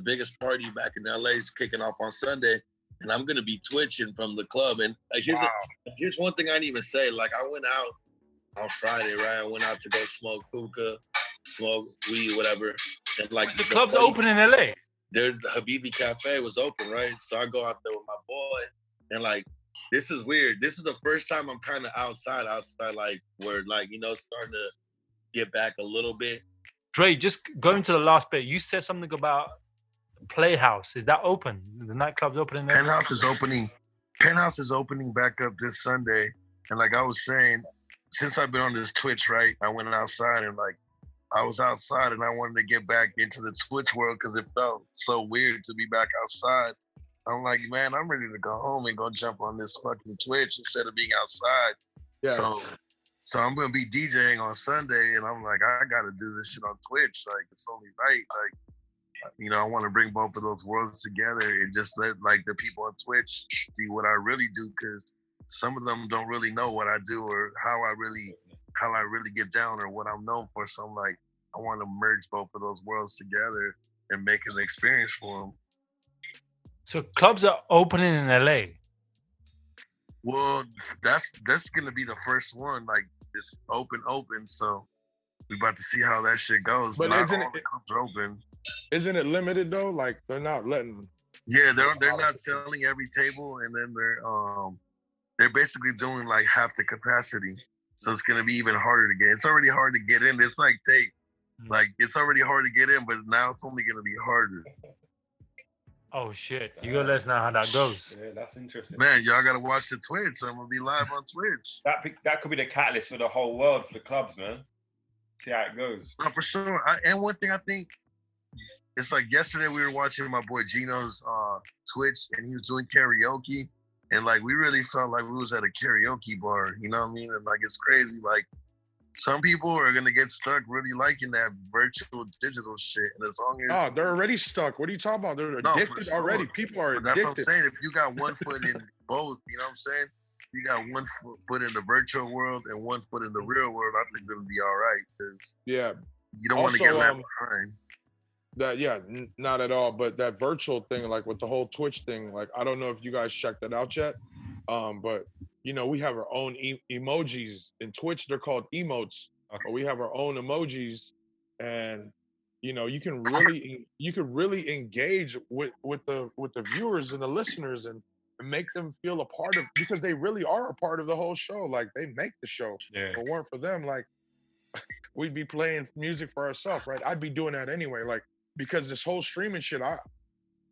biggest party back in LA is kicking off on Sunday, and I'm gonna be twitching from the club. And here's one thing I didn't even say. Like I went out on Friday, right? I went out to go smoke hookah, smoke weed, whatever. And like the club's open in LA. The Habibi Cafe was open, right? So I go out there with my boy, and like, this is weird. This is the first time I'm kind of outside, like where like, you know, starting to get back a little bit. Dre, just going to the last bit, you said something about Playhouse. Is that open? The nightclub's opening there? Penthouse is opening back up this Sunday. And like I was saying, since I've been on this Twitch, right, I went outside and like, I was outside and I wanted to get back into the Twitch world because it felt so weird to be back outside. I'm like, man, I'm ready to go home and go jump on this fucking Twitch instead of being outside. Yeah. So I'm gonna be DJing on Sunday, and I'm like, I gotta do this shit on Twitch. Like, it's only right. Like, you know, I want to bring both of those worlds together and just let like the people on Twitch see what I really do, because some of them don't really know what I do or how I really get down or what I'm known for. So I'm like, I want to merge both of those worlds together and make an experience for them. So clubs are opening in LA. Well, that's gonna be the first one, like this open. So we about to see how that shit goes. But not isn't all the clubs are open. Isn't it limited though? Like they're not letting. Yeah, they're not selling every table, and then they're basically doing like half the capacity. So it's gonna be even harder to get. It's already hard to get in. It's like it's already hard to get in, but now it's only gonna be harder. Oh shit! You gotta let us know how that goes. Yeah, that's interesting. Man, y'all gotta watch the Twitch. I'm gonna be live on Twitch. That could be the catalyst for the whole world, for the clubs, man. See how it goes. No, for sure. And one thing I think it's like yesterday we were watching my boy Gino's Twitch, and he was doing karaoke, and like we really felt like we was at a karaoke bar, you know what I mean? And like it's crazy, like some people are gonna get stuck really liking that virtual digital shit, and as long as Oh, they're already stuck. What are you talking about? They're No, for addicted sure. already. People are But that's what I'm addicted. saying. If you got one foot in both, you know what I'm saying? You got one foot in the virtual world and one foot in the real world. I think it'll be all right because Yeah, you don't want to Also, get left behind. not at all. But that virtual thing, like with the whole Twitch thing, like I don't know if you guys checked that out yet. But you know, we have our own emojis in Twitch. They're called emotes. Okay. But we have our own emojis, and you know, you can really engage with the viewers and the listeners and make them feel a part of, because they really are a part of the whole show. Like they make the show. Yeah. If it weren't for them, like we'd be playing music for ourselves, right? I'd be doing that anyway, like because this whole streaming shit,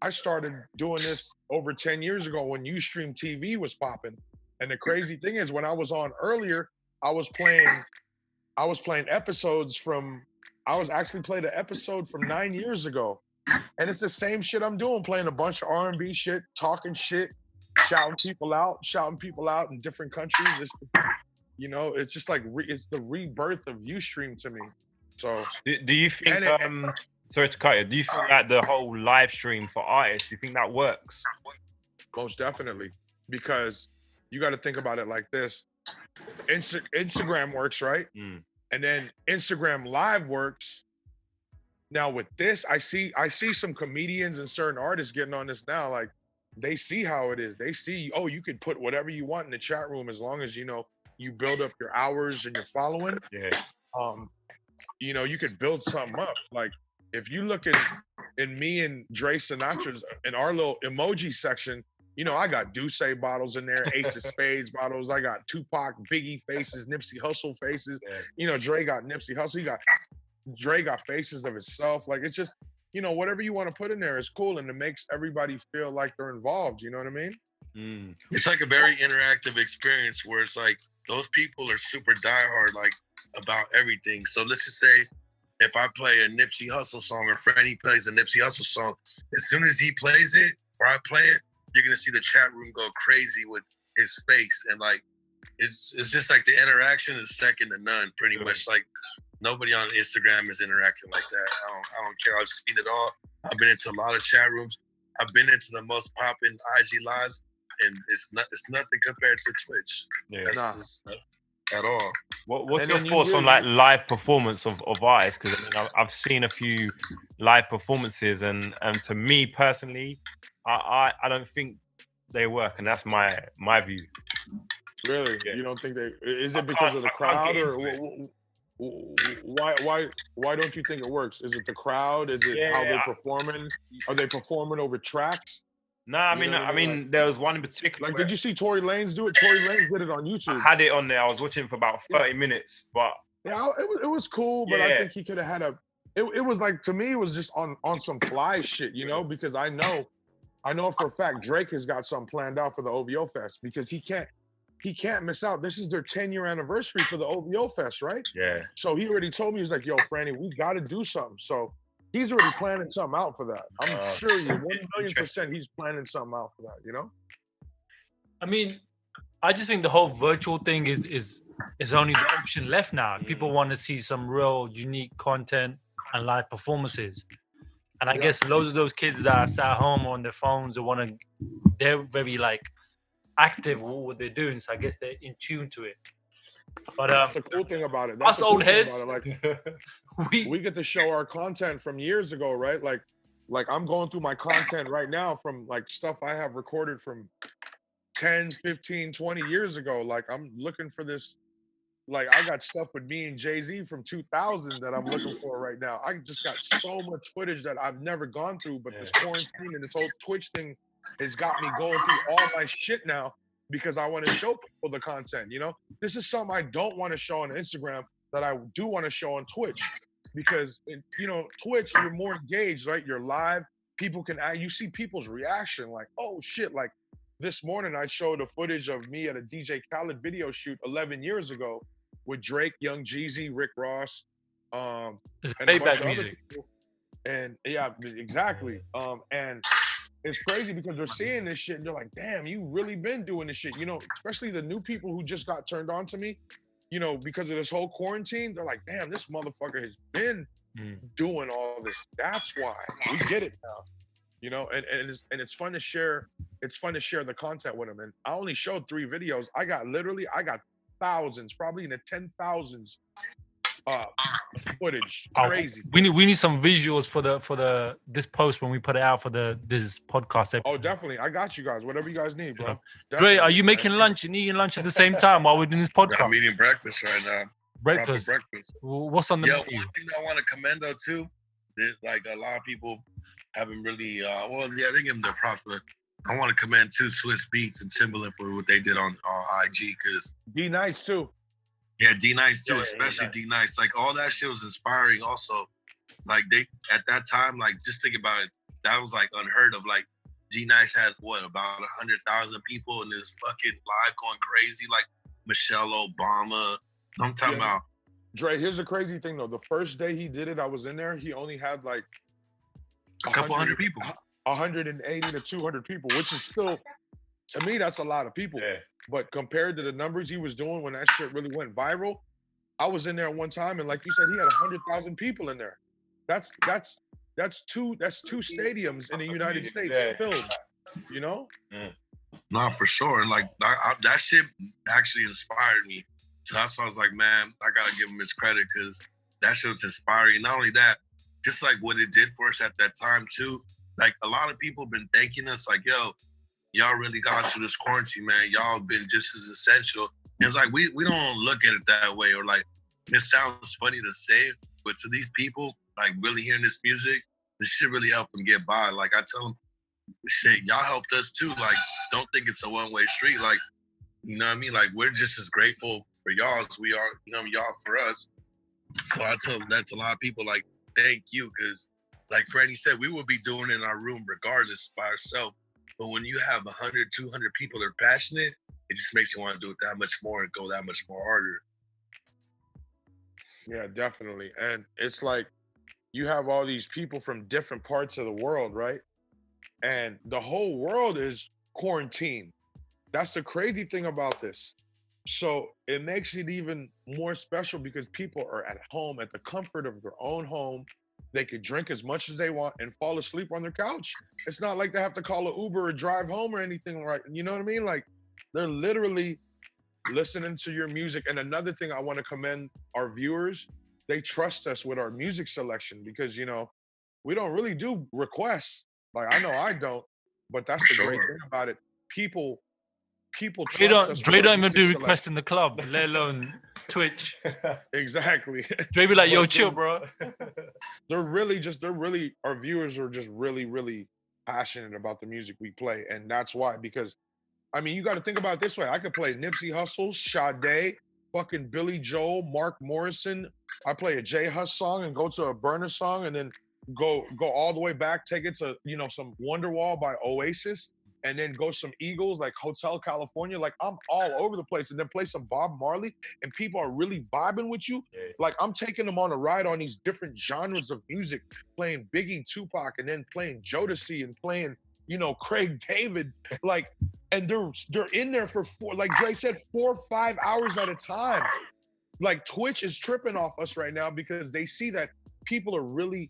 I started doing this over 10 years ago when Ustream TV was popping. And the crazy thing is, when I was on earlier, I was playing episodes from, I was actually playing an episode from 9 years ago. And it's the same shit I'm doing, playing a bunch of R&B shit, talking shit, shouting people out in different countries. It's, you know, it's just like, it's the rebirth of Ustream to me. So Do you think, And sorry to cut you, do you think that the whole live stream for artists, do you think that works? most definitely, because you got to think about it like this. Instagram works, right? Mm. And then Instagram Live works. Now with this, I see some comedians and certain artists getting on this now. Like they see how it is. They see, oh, you could put whatever you want in the chat room as long as you know you build up your hours and your following. Yeah. You know, you could build something up. Like if you look in me and Dre Sinatra's in our little emoji section, you know, I got Douce bottles in there, Ace of Spades bottles. I got Tupac, Biggie faces, Nipsey Hussle faces. Yeah. You know, Dre got Nipsey Hussle. Dre got faces of himself. Like it's just, you know, whatever you want to put in there is cool, and it makes everybody feel like they're involved. You know what I mean? Mm. It's like a very interactive experience where it's like those people are super diehard, like about everything. So let's just say if I play a Nipsey Hussle song or Franny plays a Nipsey Hussle song, as soon as he plays it or I play it, you're gonna see the chat room go crazy with his face, and like it's just like the interaction is second to none. Pretty much, like nobody on Instagram is interacting like that. I don't care. I've seen it all. I've been into a lot of chat rooms. I've been into the most popping IG lives, and it's nothing compared to Twitch. Yeah. That's Nah. just at all. What's And your then you thoughts on really- like live performance of artists? Because I mean, I've seen a few live performances, and to me personally, I don't think they work, and that's my view. Really? Yeah. You don't think they? Is I it because can't- of the I can't crowd, get or into why don't you think it works? Is it the crowd? Is it how they're performing? Are they performing over tracks? No, I You mean, know what I mean? Like- there was one in particular. Like, did you see Tory Lanez do it? Tory Lanez did it on I YouTube. had it on there. I was watching for about 30 minutes, but Yeah, it was cool, but I Yeah. think he could have had a. It was like, to me, it was just on some fly shit, you know, because I know for a fact Drake has got something planned out for the OVO Fest, because he can't miss out. This is their 10-year anniversary for the OVO Fest, right? yeah, So he already told me, he was like, yo, Franny, we got to do something. So he's already planning something out for that. I'm sure you 1,000,000% he's planning something out for that, you know? I mean, I just think the whole virtual thing is only the option left now. People want to see some real unique content and live performances. And I Yeah. guess loads of those kids that are sat at home on their phones or they're very like active with what they're doing. So I guess they're in tune to it. But That's the cool thing about it. us That's the cool old thing heads, about it. Like, we we get to show our content from years ago, right? Like I'm going through my content right now from like stuff I have recorded from 10, 15, 20 years ago. Like I'm looking for this. Like I got stuff with me and Jay-Z from 2000 that I'm looking for right now. I just got so much footage that I've never gone through, but this quarantine and this whole Twitch thing has got me going through all my shit now, because I want to show people the content, you know? This is something I don't want to show on Instagram that I do want to show on Twitch, because, you know, Twitch, you're more engaged, right? You're live. People can, you see people's reaction, like, oh shit. Like this morning, I showed a footage of me at a DJ Khaled video shoot 11 years ago with Drake, Young Jeezy, Rick Ross, it's and a bunch playback of other music. people. And yeah, exactly. And it's crazy because they're seeing this shit and they're like, damn, you really been doing this shit. You know, especially the new people who just got turned on to me, you know, because of this whole quarantine, they're like, damn, this motherfucker has been doing all this. That's why we get it now. You know, and it's fun to share. It's fun to share the content with them. And I only showed 3 videos. I got thousands, probably in the 10,000s footage. Crazy. We need some visuals for the this post when we put it out for this podcast episode. Oh, definitely. I got you guys. Whatever you guys need, bro. Dre, are you making lunch and eating lunch at the same time while we're doing this podcast? I'm eating breakfast right now. Breakfast. Proper breakfast. What's on the menu? One thing I want to commend though too, that like a lot of people haven't really they give them their props, but I want to commend too Swiss Beats and Timbaland for what they did on IG, because D Nice too. Yeah, D Nice too, Yeah, especially yeah. D Nice. Like all that shit was inspiring. Also, like they at that time, like just think about it, that was like unheard of. Like D Nice had what, about 100,000 people in this fucking live going crazy, like Michelle Obama. I'm talking about. Dre, here's the crazy thing though. The first day he did it, I was in there. He only had like A couple hundred people. 180 to 200 people, which is still, to me, that's a lot of people. Yeah. But compared to the numbers he was doing when that shit really went viral, I was in there one time and like you said, he had 100,000 people in there. That's two stadiums in the United States filled. You know? No, for sure. And like that shit actually inspired me. So that's why I was like, man, I gotta give him his credit, because that shit was inspiring. Not only that, just like what it did for us at that time too. Like a lot of people been thanking us, like, yo, y'all really got through this quarantine, man. Y'all been just as essential. And it's like we don't look at it that way, or like it sounds funny to say, but to these people, like really hearing this music, this shit really helped them get by. Like I tell them, shit, y'all helped us too. Like, don't think it's a one-way street. Like, you know what I mean? Like, we're just as grateful for y'all as we are, you know, y'all for us. So I tell that to a lot of people, like, thank you, because like Franny said, we would be doing it in our room regardless by ourselves. But when you have 100, 200 people that are passionate, it just makes you want to do it that much more and go that much more harder. Yeah, definitely. And it's like you have all these people from different parts of the world, right? And the whole world is quarantined. That's the crazy thing about this. So it makes it even more special because people are at home, at the comfort of their own home. They could drink as much as they want and fall asleep on their couch. It's not like they have to call an Uber or drive home or anything, right? You know what I mean? Like they're literally listening to your music. And another thing I want to commend our viewers, they trust us with our music selection because, you know, we don't really do requests. Like I know I don't, but that's the great thing about it. People trust us. Dre don't even do requests in the club, let alone Twitch. Exactly. Dre be like, yo, chill, bro. They're really, our viewers are just really, really passionate about the music we play. And that's why, because, I mean, you got to think about it this way. I could play Nipsey Hussle, Sade, fucking Billy Joel, Mark Morrison. I play a J Hus song and go to a Burner song and then go all the way back, take it to, you know, some Wonderwall by Oasis. And then go some Eagles like Hotel California. Like I'm all over the place, and then play some Bob Marley, and people are really vibing with you. Yeah. Like I'm taking them on a ride on these different genres of music, playing Biggie, Tupac, and then playing Jodeci and playing, you know, Craig David. Like, and they're in there for like Dre said, 4 or 5 hours at a time. Like Twitch is tripping off us right now because they see that people are really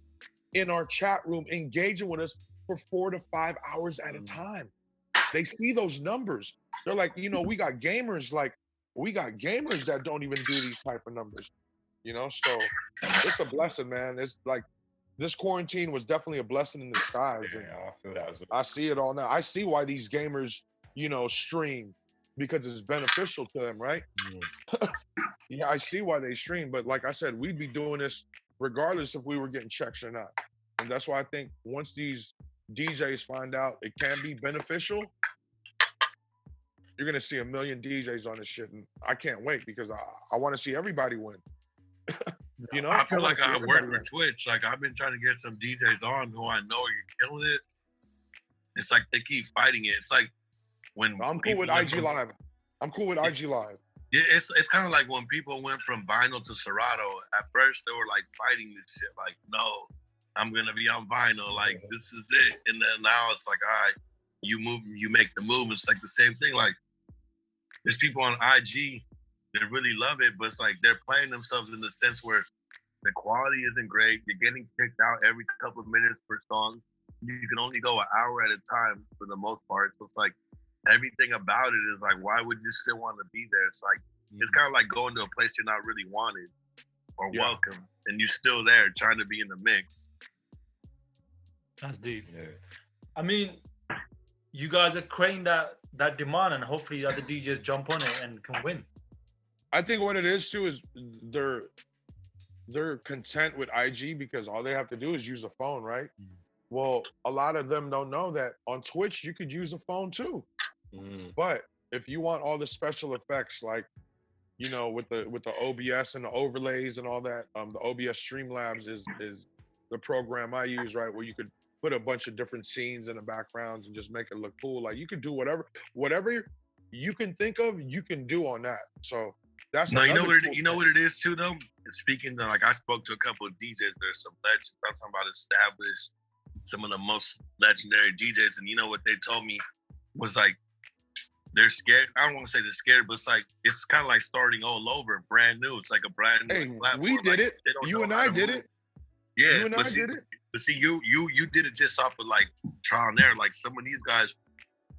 in our chat room engaging with us for 4 to 5 hours at a time. They see those numbers. They're like, you know, we got gamers that don't even do these type of numbers, you know? So it's a blessing, man. It's like this quarantine was definitely a blessing in disguise. Yeah, I feel that as well. I see it all now. I see why these gamers, you know, stream because it's beneficial to them, right? Yeah, I see why they stream. But like I said, we'd be doing this regardless if we were getting checks or not. And that's why I think once these DJs find out it can be beneficial, you're gonna see a million DJs on this shit, and I can't wait because I want to see everybody win. You know, I feel like I work for win. Twitch. Like I've been trying to get some DJs on who I know are killing it. It's like they keep fighting it. It's like when I'm cool with IG Live. I'm cool with IG Live. Yeah, it's kind of like when people went from vinyl to Serato. At first, they were like fighting this shit. Like, no, I'm gonna be on vinyl. Like this is it. And then now it's like, all right, you move, you make the move. It's like the same thing. Like there's people on IG that really love it, but it's like they're playing themselves in the sense where the quality isn't great. You're getting kicked out every couple of minutes per song. You can only go an hour at a time for the most part. So it's like everything about it is like, why would you still want to be there? It's like it's kind of like going to a place you're not really wanted or welcome, and you're still there trying to be in the mix. That's deep. Yeah. I mean, you guys are creating that demand, and hopefully other DJs jump on it and can win. I think what it is too is they're content with IG because all they have to do is use a phone, right? Well, a lot of them don't know that on Twitch you could use a phone too. But if you want all the special effects, like with the OBS and the overlays and all that, the OBS Streamlabs is the program I use, right? Where you could put a bunch of different scenes in the backgrounds and just make it look cool. Like you could do whatever you can think of, you can do on that. So that's no, you know what it is too though. Speaking of, like I spoke to a couple of DJs. There's some legends. I'm talking about established, some of the most legendary DJs, and you know what they told me was like they're scared. I don't want to say they're scared, but it's kind of like starting all over, brand new. It's like a brand new platform. We did it. You and I did it. Yeah, you and I did it. But see, you did it just off of like trial and error. Like some of these guys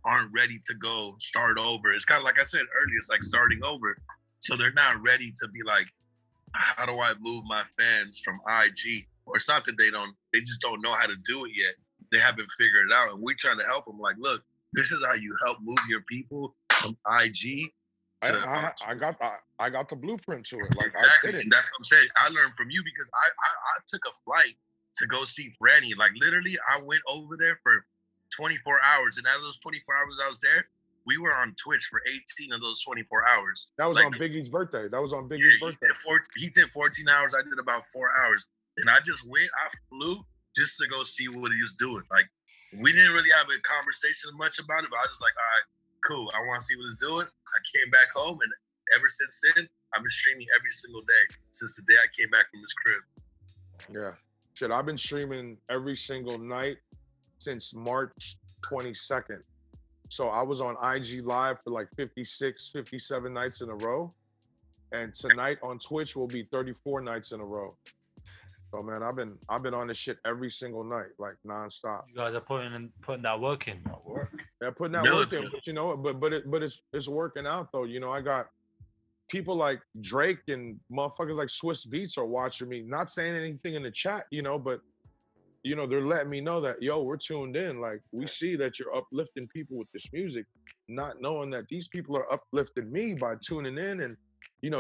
aren't ready to go start over. It's kind of like I said earlier. It's like starting over. So they're not ready to be like, how do I move my fans from IG? Or it's not that they just don't know how to do it yet. They haven't figured it out. And we're trying to help them. Like, look, this is how you help move your people from IG. I got the blueprint to it. Like exactly. I did it. And that's what I'm saying. I learned from you because I took a flight to go see Franny. Like literally, I went over there for 24 hours. And out of those 24 hours I was there, we were on Twitch for 18 of those 24 hours. That was on Biggie's birthday. He did 14 hours. I did about 4 hours. And I just went, I flew just to go see what he was doing. Like, we didn't really have a conversation much about it, but I was just like, all right, cool. I want to see what he's doing. I came back home, and ever since then, I've been streaming every single day since the day I came back from his crib. Yeah. Shit, I've been streaming every single night since March 22nd. So I was on IG Live for like 56, 57 nights in a row. And tonight on Twitch will be 34 nights in a row. So man, I've been on this shit every single night, like nonstop. You guys are putting that work in. Yeah, putting that work in, but it's working out though. I got people like Drake and motherfuckers like Swiss Beats are watching me, not saying anything in the chat, but they're letting me know that, yo, we're tuned in. Like, we see that you're uplifting people with this music, not knowing that these people are uplifting me by tuning in and,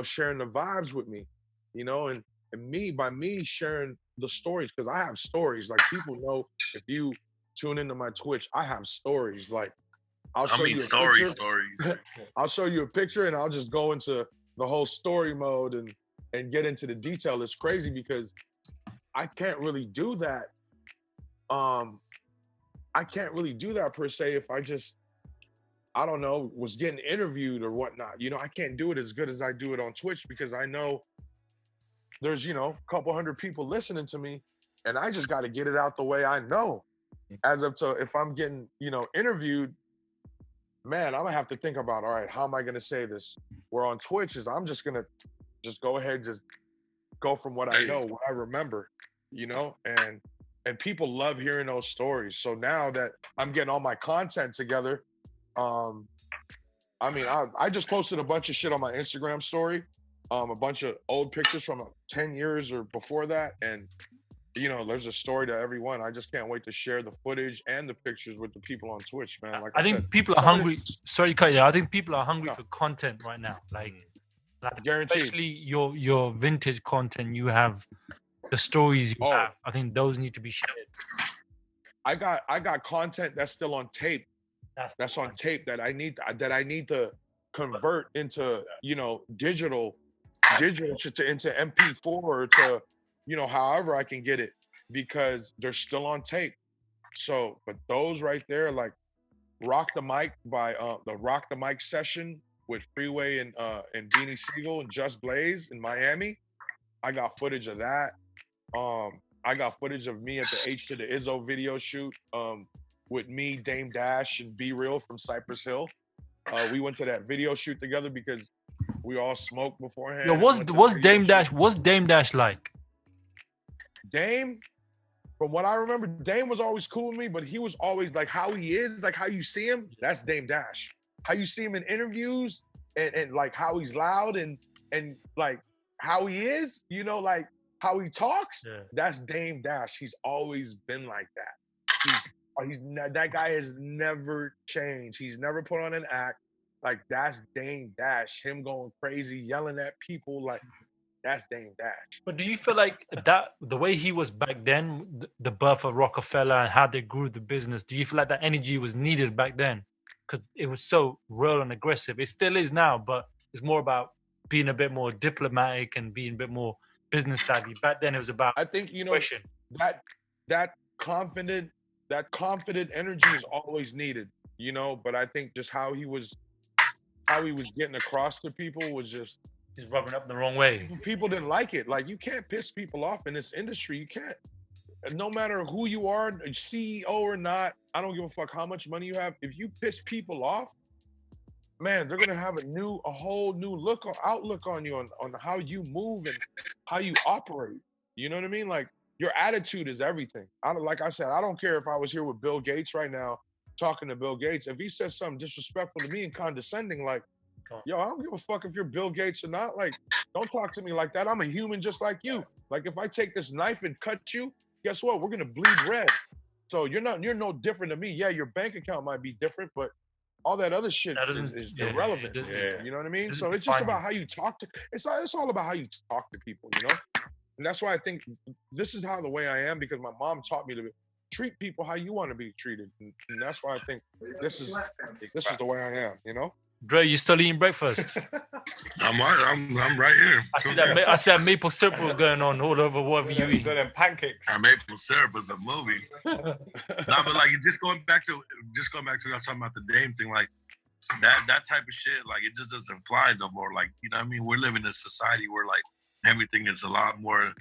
sharing the vibes with me, and by me sharing the stories, because I have stories. Like, people know if you tune into my Twitch, I have stories. Like, I'll show you stories. I'll show you a picture and I'll just go into the whole story mode and get into the detail. It's crazy because I can't really do that. I can't really do that per se if I don't know, was getting interviewed or whatnot. I can't do it as good as I do it on Twitch because I know there's, a couple hundred people listening to me and I just got to get it out the way I know. As of to if I'm getting, interviewed, man, I'm gonna have to think about, all right, how am I gonna say this? Where on Twitch is I'm just gonna go ahead, just go from what I know, what I remember, and people love hearing those stories. So now that I'm getting all my content together, I just posted a bunch of shit on my Instagram story, a bunch of old pictures from 10 years or before that. And, there's a story to everyone. I just can't wait to share the footage and the pictures with the people on Twitch, man. Like I think people are hungry. Sorry to cut you. I think people are hungry for content right now. Like guaranteed. Especially your vintage content. You have the stories you have. I think those need to be shared. I got content that's still on tape. That's on tape that I need to convert into digital into MP4 or to however I can get it, because they're still on tape. So, but those right there, like Rock the Mic by the Rock the Mic session with Freeway and Beanie Siegel and Just Blaze in Miami, I got footage of that. I got footage of me at the H to the Izzo video shoot with me, Dame Dash, and Be Real from Cypress Hill. We went to that video shoot together because we all smoked beforehand. Yo, and what's went to what's the video Dame shoot. Dash? What's Dame Dash like? Dame, from what I remember, Dame was always cool with me, but he was always like how he is, like how you see him, that's Dame Dash. How you see him in interviews and like how he's loud and like how he is, you know, like how he talks, that's Dame Dash. He's always been like that. That guy has never changed. He's never put on an act. Like that's Dame Dash. Him going crazy, yelling at people, like that's Dame Dash. But do you feel like that the way he was back then, the birth of Rockefeller and how they grew the business, do you feel like that energy was needed back then? Because it was so real and aggressive. It still is now, but it's more about being a bit more diplomatic and being a bit more business savvy. Back then it was about I think, you know, that confident energy is always needed, you know, but I think just how he was getting across to people was just, he's rubbing up the wrong way. People didn't like it. Like, you can't piss people off in this industry. You can't. No matter who you are, CEO or not, I don't give a fuck how much money you have. If you piss people off, man, they're gonna have a whole new outlook on you, on how you move and how you operate. You know what I mean? Like, your attitude is everything. Like I said, I don't care if I was here with Bill Gates right now, talking to Bill Gates. If he says something disrespectful to me and condescending, like, yo, I don't give a fuck if you're Bill Gates or not. Like, don't talk to me like that. I'm a human just like you. Like, if I take this knife and cut you, guess what? We're gonna bleed red. So you're no different to me. Yeah, your bank account might be different, but all that other shit is irrelevant. You know what I mean? So it's just about how you talk to. It's all about how you talk to people. You know, and that's why I think this is how the way I am, because my mom taught me to treat people how you want to be treated, and that's why I think this is the way I am. You know. Dre, you still eating breakfast? I'm right here. I see that maple syrup was going on all over whatever you eat. Them pancakes. Maple syrup is a movie. No, but like just going back to y'all talking about the Dame thing, like that type of shit, like it just doesn't fly no more. Like, you know what I mean? We're living in a society where like everything is a lot more,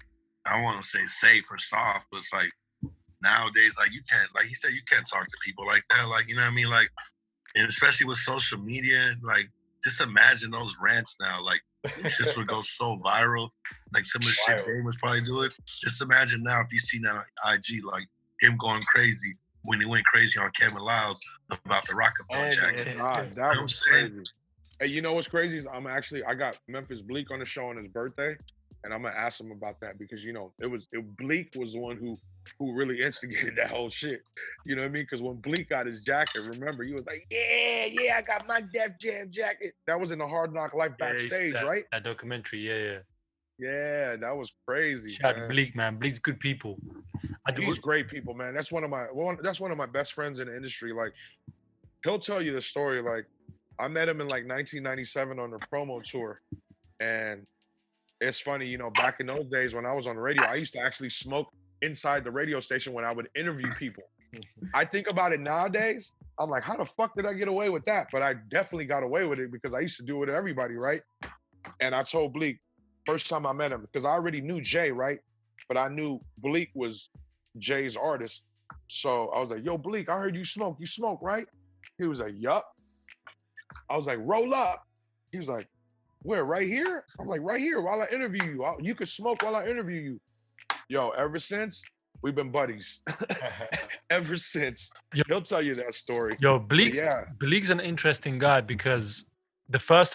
I don't want to say safe or soft, but it's like nowadays, like you can't, like he said, you can't talk to people like that. Like, you know what I mean? Like, and especially with social media, like just imagine those rants now. Like this would go so viral. Like some of the shit Dame was probably doing. Just imagine now if you see that on IG, like him going crazy when he went crazy on Kevin Lyles about the Rockefeller jacket. God, that was crazy. Hey, you know what's crazy is I got Memphis Bleak on the show on his birthday, and I'm gonna ask him about that because, you know, Bleak was the one who really instigated that whole shit. You know what I mean? Because when Bleak got his jacket, remember, he was like, yeah, I got my Def Jam jacket. That was in the Hard Knock Life backstage, right? That documentary, yeah. Yeah, that was crazy. Shout out to Bleak, man. Bleak's good people. He's great people, man. That's one of my best friends in the industry. Like, he'll tell you the story. Like, I met him in like 1997 on the promo tour, and it's funny, you know, back in those days when I was on the radio, I used to actually smoke inside the radio station when I would interview people. I think about it nowadays, I'm like, how the fuck did I get away with that? But I definitely got away with it because I used to do it with everybody, right? And I told Bleak, first time I met him, because I already knew Jay, right? But I knew Bleak was Jay's artist. So I was like, yo, Bleak, I heard you smoke. You smoke, right? He was like, yup. I was like, roll up. He was like, where, right here? I'm like, right here while I interview you. You could smoke while I interview you. Yo, ever since, we've been buddies. Ever since. He'll tell you that story. Yo, Bleak's an interesting guy because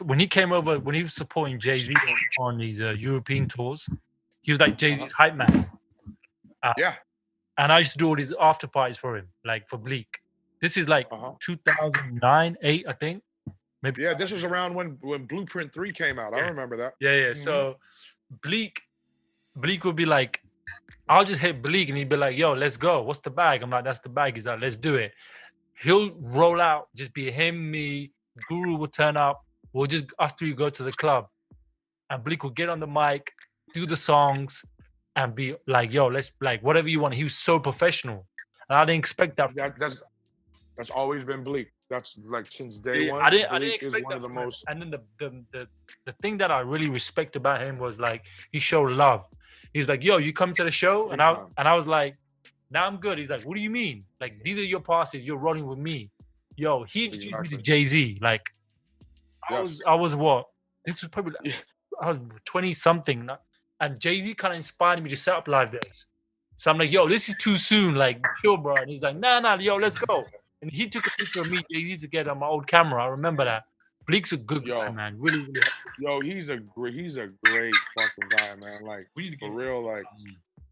when he came over, when he was supporting Jay-Z on these European tours, he was like Jay-Z's hype man. And I used to do all these after parties for him, like for Bleak. This is like 2009, 8, I think. Maybe. Yeah, this was around when Blueprint 3 came out. I remember that. Yeah. Mm-hmm. So Bleak would be like, I'll just hit Bleak and he'd be like, yo, let's go. What's the bag? I'm like, that's the bag. He's like, let's do it. He'll roll out, just be him, me, Guru will turn up. We'll just, us three go to the club. And Bleak will get on the mic, do the songs, and be like, yo, let's, like, whatever you want. He was so professional. And I didn't expect that. That's always been Bleak. That's like since day Yeah, one. I didn't Bleak expect is one that of the from him. most. And then the thing that I really respect about him was like he showed love. He's like, "Yo, you come to the show," Big and time. I was like, "Now I'm good." He's like, "What do you mean? Like these are your passes. You're rolling with me." Yo, he introduced me to Exactly. Jay-Z. Like Yes. I was what? This was probably Yeah. I was 20 something, and Jay-Z kind of inspired me to set up live days. So I'm like, "Yo, this is too soon. Like, chill, bro." And he's like, "Nah, yo, let's go." And he took a picture of me, Jay-Z, together on my old camera. I remember that. Bleak's a good guy, Yo. man. Really, really. Yo, he's a great fucking guy, man. Like We need to for get real. Like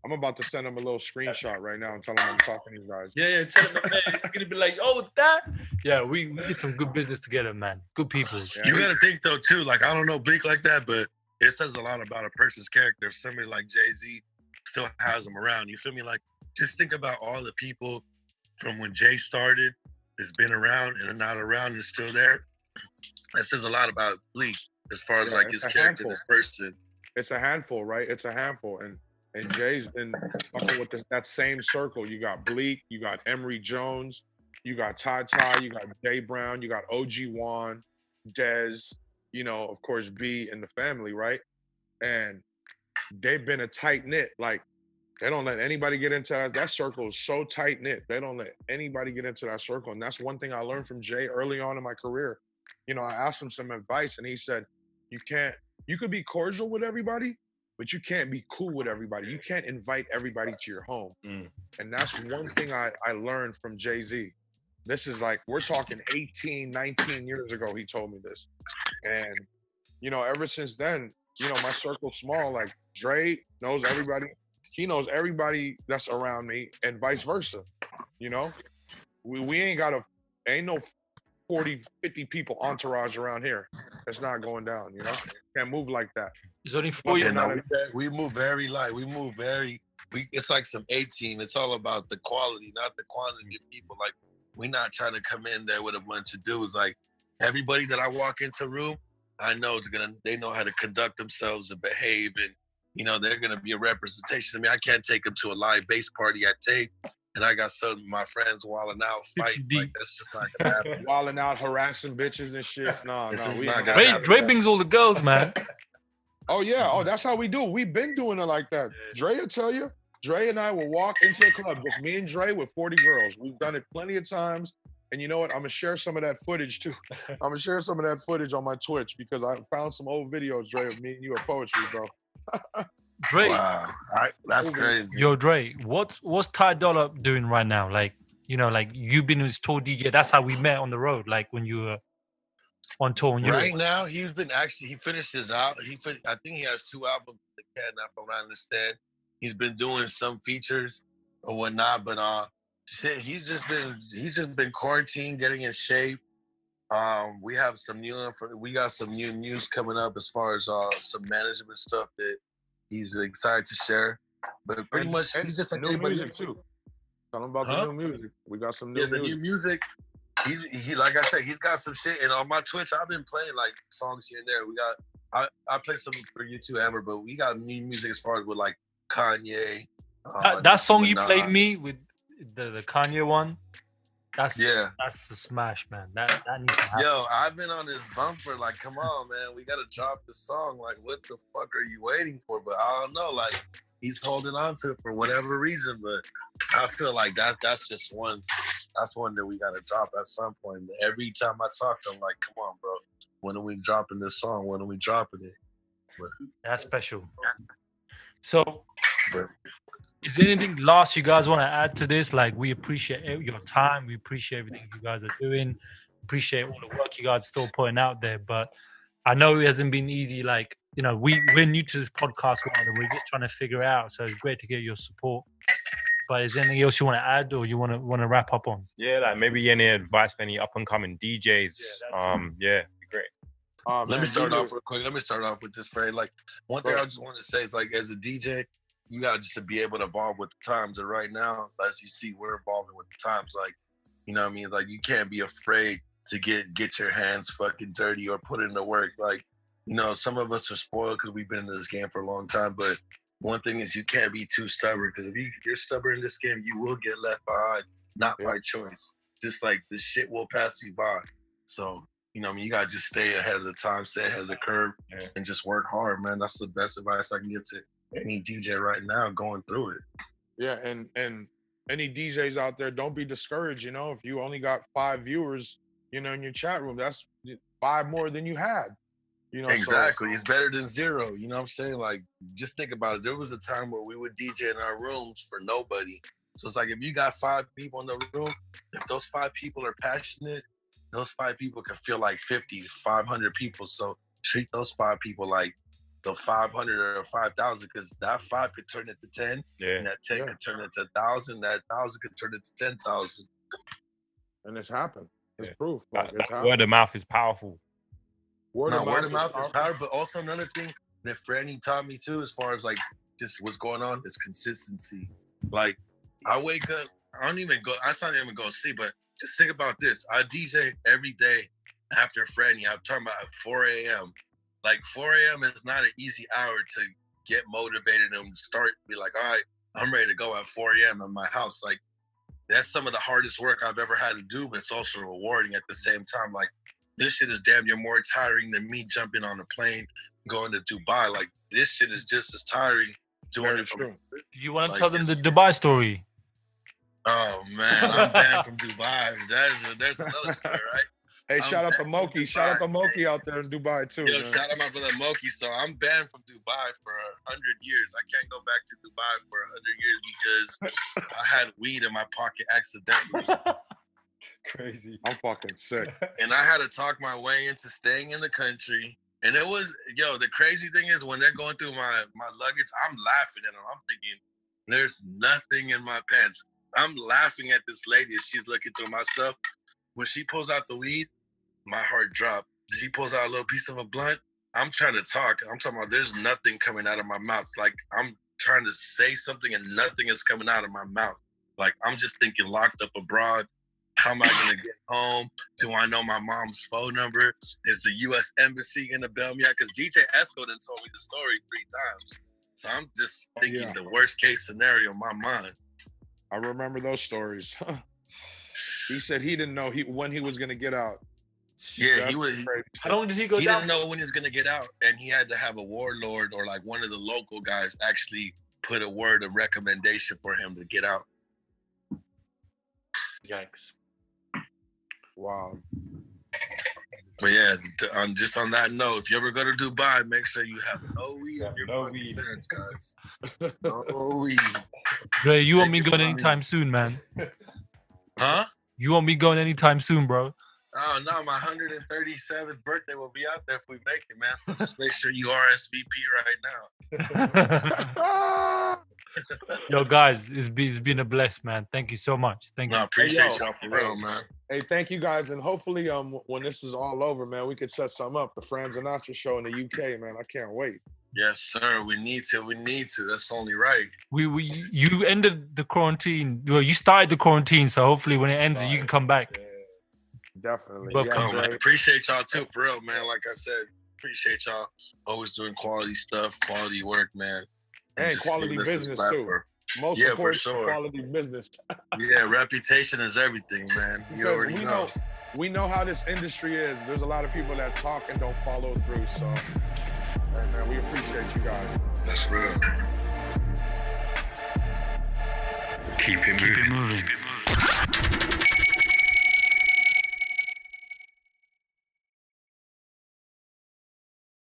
I'm about to send him a little screenshot right now and tell him I'm talking to you guys. Yeah, tell him, man. He's gonna be like, "Oh, that." Yeah, we did some good business together, man. Good people. Yeah, You gotta think though too. Like I don't know Bleak like that, but it says a lot about a person's character. If somebody like Jay-Z still has them around, you feel me? Like just think about all the people from when Jay started that's been around and are not around and still there. That says a lot about Bleak as far as Yeah, like it's his a character, handful. this person. It's a handful, right? It's a handful. And Jay's been fucking with that same circle. You got Bleak, you got Emery Jones, you got Ty, you got Jay Brown, you got OG Juan, Dez, you know, of course, B and the family, right? And they've been a tight knit. Like they don't let anybody get into that. That circle is so tight knit. They don't let anybody get into that circle. And that's one thing I learned from Jay early on in my career. You know, I asked him some advice and he said, you could be cordial with everybody, but you can't be cool with everybody. You can't invite everybody to your home. And that's one thing I learned from Jay-Z. This is like, we're talking 18, 19 years ago, he told me this. And, you know, ever since then, you know, my circle's small. Like Dre knows everybody. He knows everybody that's around me and vice versa. You know, we ain't no 40, 50 people entourage around here. That's not going down, you know? Can't move like that. It's only 4 Yeah, years. no, we move very light. We move very. It's like some A-team. It's all about the quality, not the quantity of people. Like we're not trying to come in there with a bunch of dudes. Like everybody that I walk into a room, I know they know how to conduct themselves and behave, and you know they're gonna be a representation of me. I can't take them to a live bass party at Tape, and I got some of my friends wilding out, fighting. Like that's just not gonna happen. Wilding out, harassing bitches and shit. No, This we is ain't not gonna gonna have Dre that. brings all the girls, man. Oh yeah, oh that's how we do. We've been doing it like that. Dre will tell you. Dre and I will walk into a club, just me and Dre with 40 girls. We've done it plenty of times. And you know what? I'm gonna share some of that footage too. I'm gonna share some of that footage on my Twitch because I found some old videos, Dre, of me and you at poetry, bro. Dre, Wow, that's crazy. yo, Dre, what's Ty Dolla doing right now? Like, you know, like you've been his tour DJ. That's how we met on the road. Like when you were on tour. Right now, he finished his out. I think he has 2 albums in the can now, from what I understand. He's been doing some features or whatnot, but shit, he's just been quarantined, getting in shape. We got some new news coming up as far as some management stuff that he's excited to share. But pretty much, he's just like new anybody music else. too. Tell him about the new music. We got some new Yeah, the music. new music. He like I said, he's got some shit. And on my Twitch, I've been playing like songs here and there. I play some for you too, Amer, but we got new music as far as with like Kanye. That song you played me with the Kanye one. That's a smash, man. That needs to happen. Yo, I've been on this bumper. Like, come on, man, we gotta drop the song. Like, what the fuck are you waiting for? But I don't know. Like, he's holding on to it for whatever reason. But I feel like that's just one. That's one that we gotta drop at some point. Every time I talk to him, like, come on, bro, when are we dropping this song? When are we dropping it? But, that's special. So, is there anything last you guys want to add to this? Like, we appreciate your time. We appreciate everything you guys are doing. Appreciate all the work you guys are still putting out there. But I know it hasn't been easy. Like, you know, we're new to this podcast world and we're just trying to figure it out. So it's great to get your support. But is there anything else you want to add or you want to wrap up on? Yeah, like maybe any advice for any up and coming DJs. Yeah, be great. Let me start off real quick. Let me start off with this, Frey. Like, one thing I just want to say is, like, as a DJ, you got just to be able to evolve with the times. And right now, as you see, we're evolving with the times. Like, you know what I mean? Like, you can't be afraid to get your hands fucking dirty or put in the work. Like, you know, some of us are spoiled because we've been in this game for a long time. But one thing is you can't be too stubborn, because if you're stubborn in this game, you will get left behind, not by choice. just like this shit will pass you by. So, you know, I mean, you gotta just stay ahead of the time, stay ahead of the curve, and just work hard, man. That's the best advice I can give to any DJ right now going through it. Yeah, and any DJs out there, don't be discouraged. You know, if you only got 5 viewers, you know, in your chat room, that's 5 more than you had. You know, exactly. So, it's better than 0. You know what I'm saying? Like, just think about it. There was a time where we would DJ in our rooms for nobody. So it's like, if you got 5 people in the room, if those 5 people are passionate, those 5 people can feel like 50, 500 people. So treat those 5 people like the 500 or 5,000, because that 5 could turn into 10, and that 10 could turn into 1,000, that 1,000 could turn into 10,000. And it's happened. It's proof. That word of mouth is powerful. Word of mouth is powerful, but also another thing that Franny taught me too, as far as like just what's going on, is consistency. Like, I wake up, I don't even go sleep, but just think about this. I DJ every day after Franny. I'm talking about at 4 a.m. Like, 4 a.m. is not an easy hour to get motivated and start, be like, all right, I'm ready to go at 4 a.m. in my house. Like, that's some of the hardest work I've ever had to do, but it's also rewarding at the same time. Like, this shit is damn near more tiring than me jumping on a plane going to Dubai. Like, this shit is just as tiring doing it from. You want to tell them the Dubai story? Oh man, I'm banned from Dubai. There's another story, right? Hey, shout out to Moki. Shout out to Moki out there in Dubai too. Yo, shout out my brother Moki. So I'm banned from Dubai for 100 years. I can't go back to Dubai for 100 years because I had weed in my pocket accidentally. Crazy. I'm fucking sick. And I had to talk my way into staying in the country. And it was, the crazy thing is, when they're going through my luggage, I'm laughing at them. I'm thinking, there's nothing in my pants. I'm laughing at this lady as she's looking through my stuff. When she pulls out the weed, my heart dropped. She pulls out a little piece of a blunt. I'm trying to talk. I'm talking about there's nothing coming out of my mouth. Like, I'm trying to say something and nothing is coming out of my mouth. Like, I'm just thinking, locked up abroad. How am I going to get home? Do I know my mom's phone number? Is the U.S. Embassy going to bail me out? Because DJ Esco done told me the story 3 times. So I'm just thinking the worst case scenario in my mind. I remember those stories. He said he didn't know when he was going to get out. Yeah, he was. How long did he go down? He didn't know when he was going to get out. And he had to have a warlord or like one of the local guys actually put a word of recommendation for him to get out. Yikes. Wow. But yeah, just on that note, if you ever go to Dubai, make sure you have no weed in your pants, guys. No weed. Dre, you won't be going anytime soon, man. Huh? You won't be going anytime soon, bro. Oh, no, my 137th birthday will be out there if we make it, man. So just make sure you RSVP right now. Yo, guys, it's been a bless, man. Thank you so much. Thank you. I appreciate y'all for real, man. Hey, thank you guys, and hopefully, when this is all over, man, we could set something up. The Franzen Sinatra show in the UK, man. I can't wait. Yes, sir. We need to. That's only right. You ended the quarantine. Well, you started the quarantine, so hopefully, when it ends, you can come back. Yeah, definitely. Yeah, man. Appreciate y'all too, for real, man. Like I said, appreciate y'all always doing quality stuff, quality work, man. And quality business too. Most important, for sure. Quality business. Yeah, reputation is everything, man. You already know. We know how this industry is. There's a lot of people that talk and don't follow through. So, hey, man, we appreciate you guys. That's real. Keep it moving.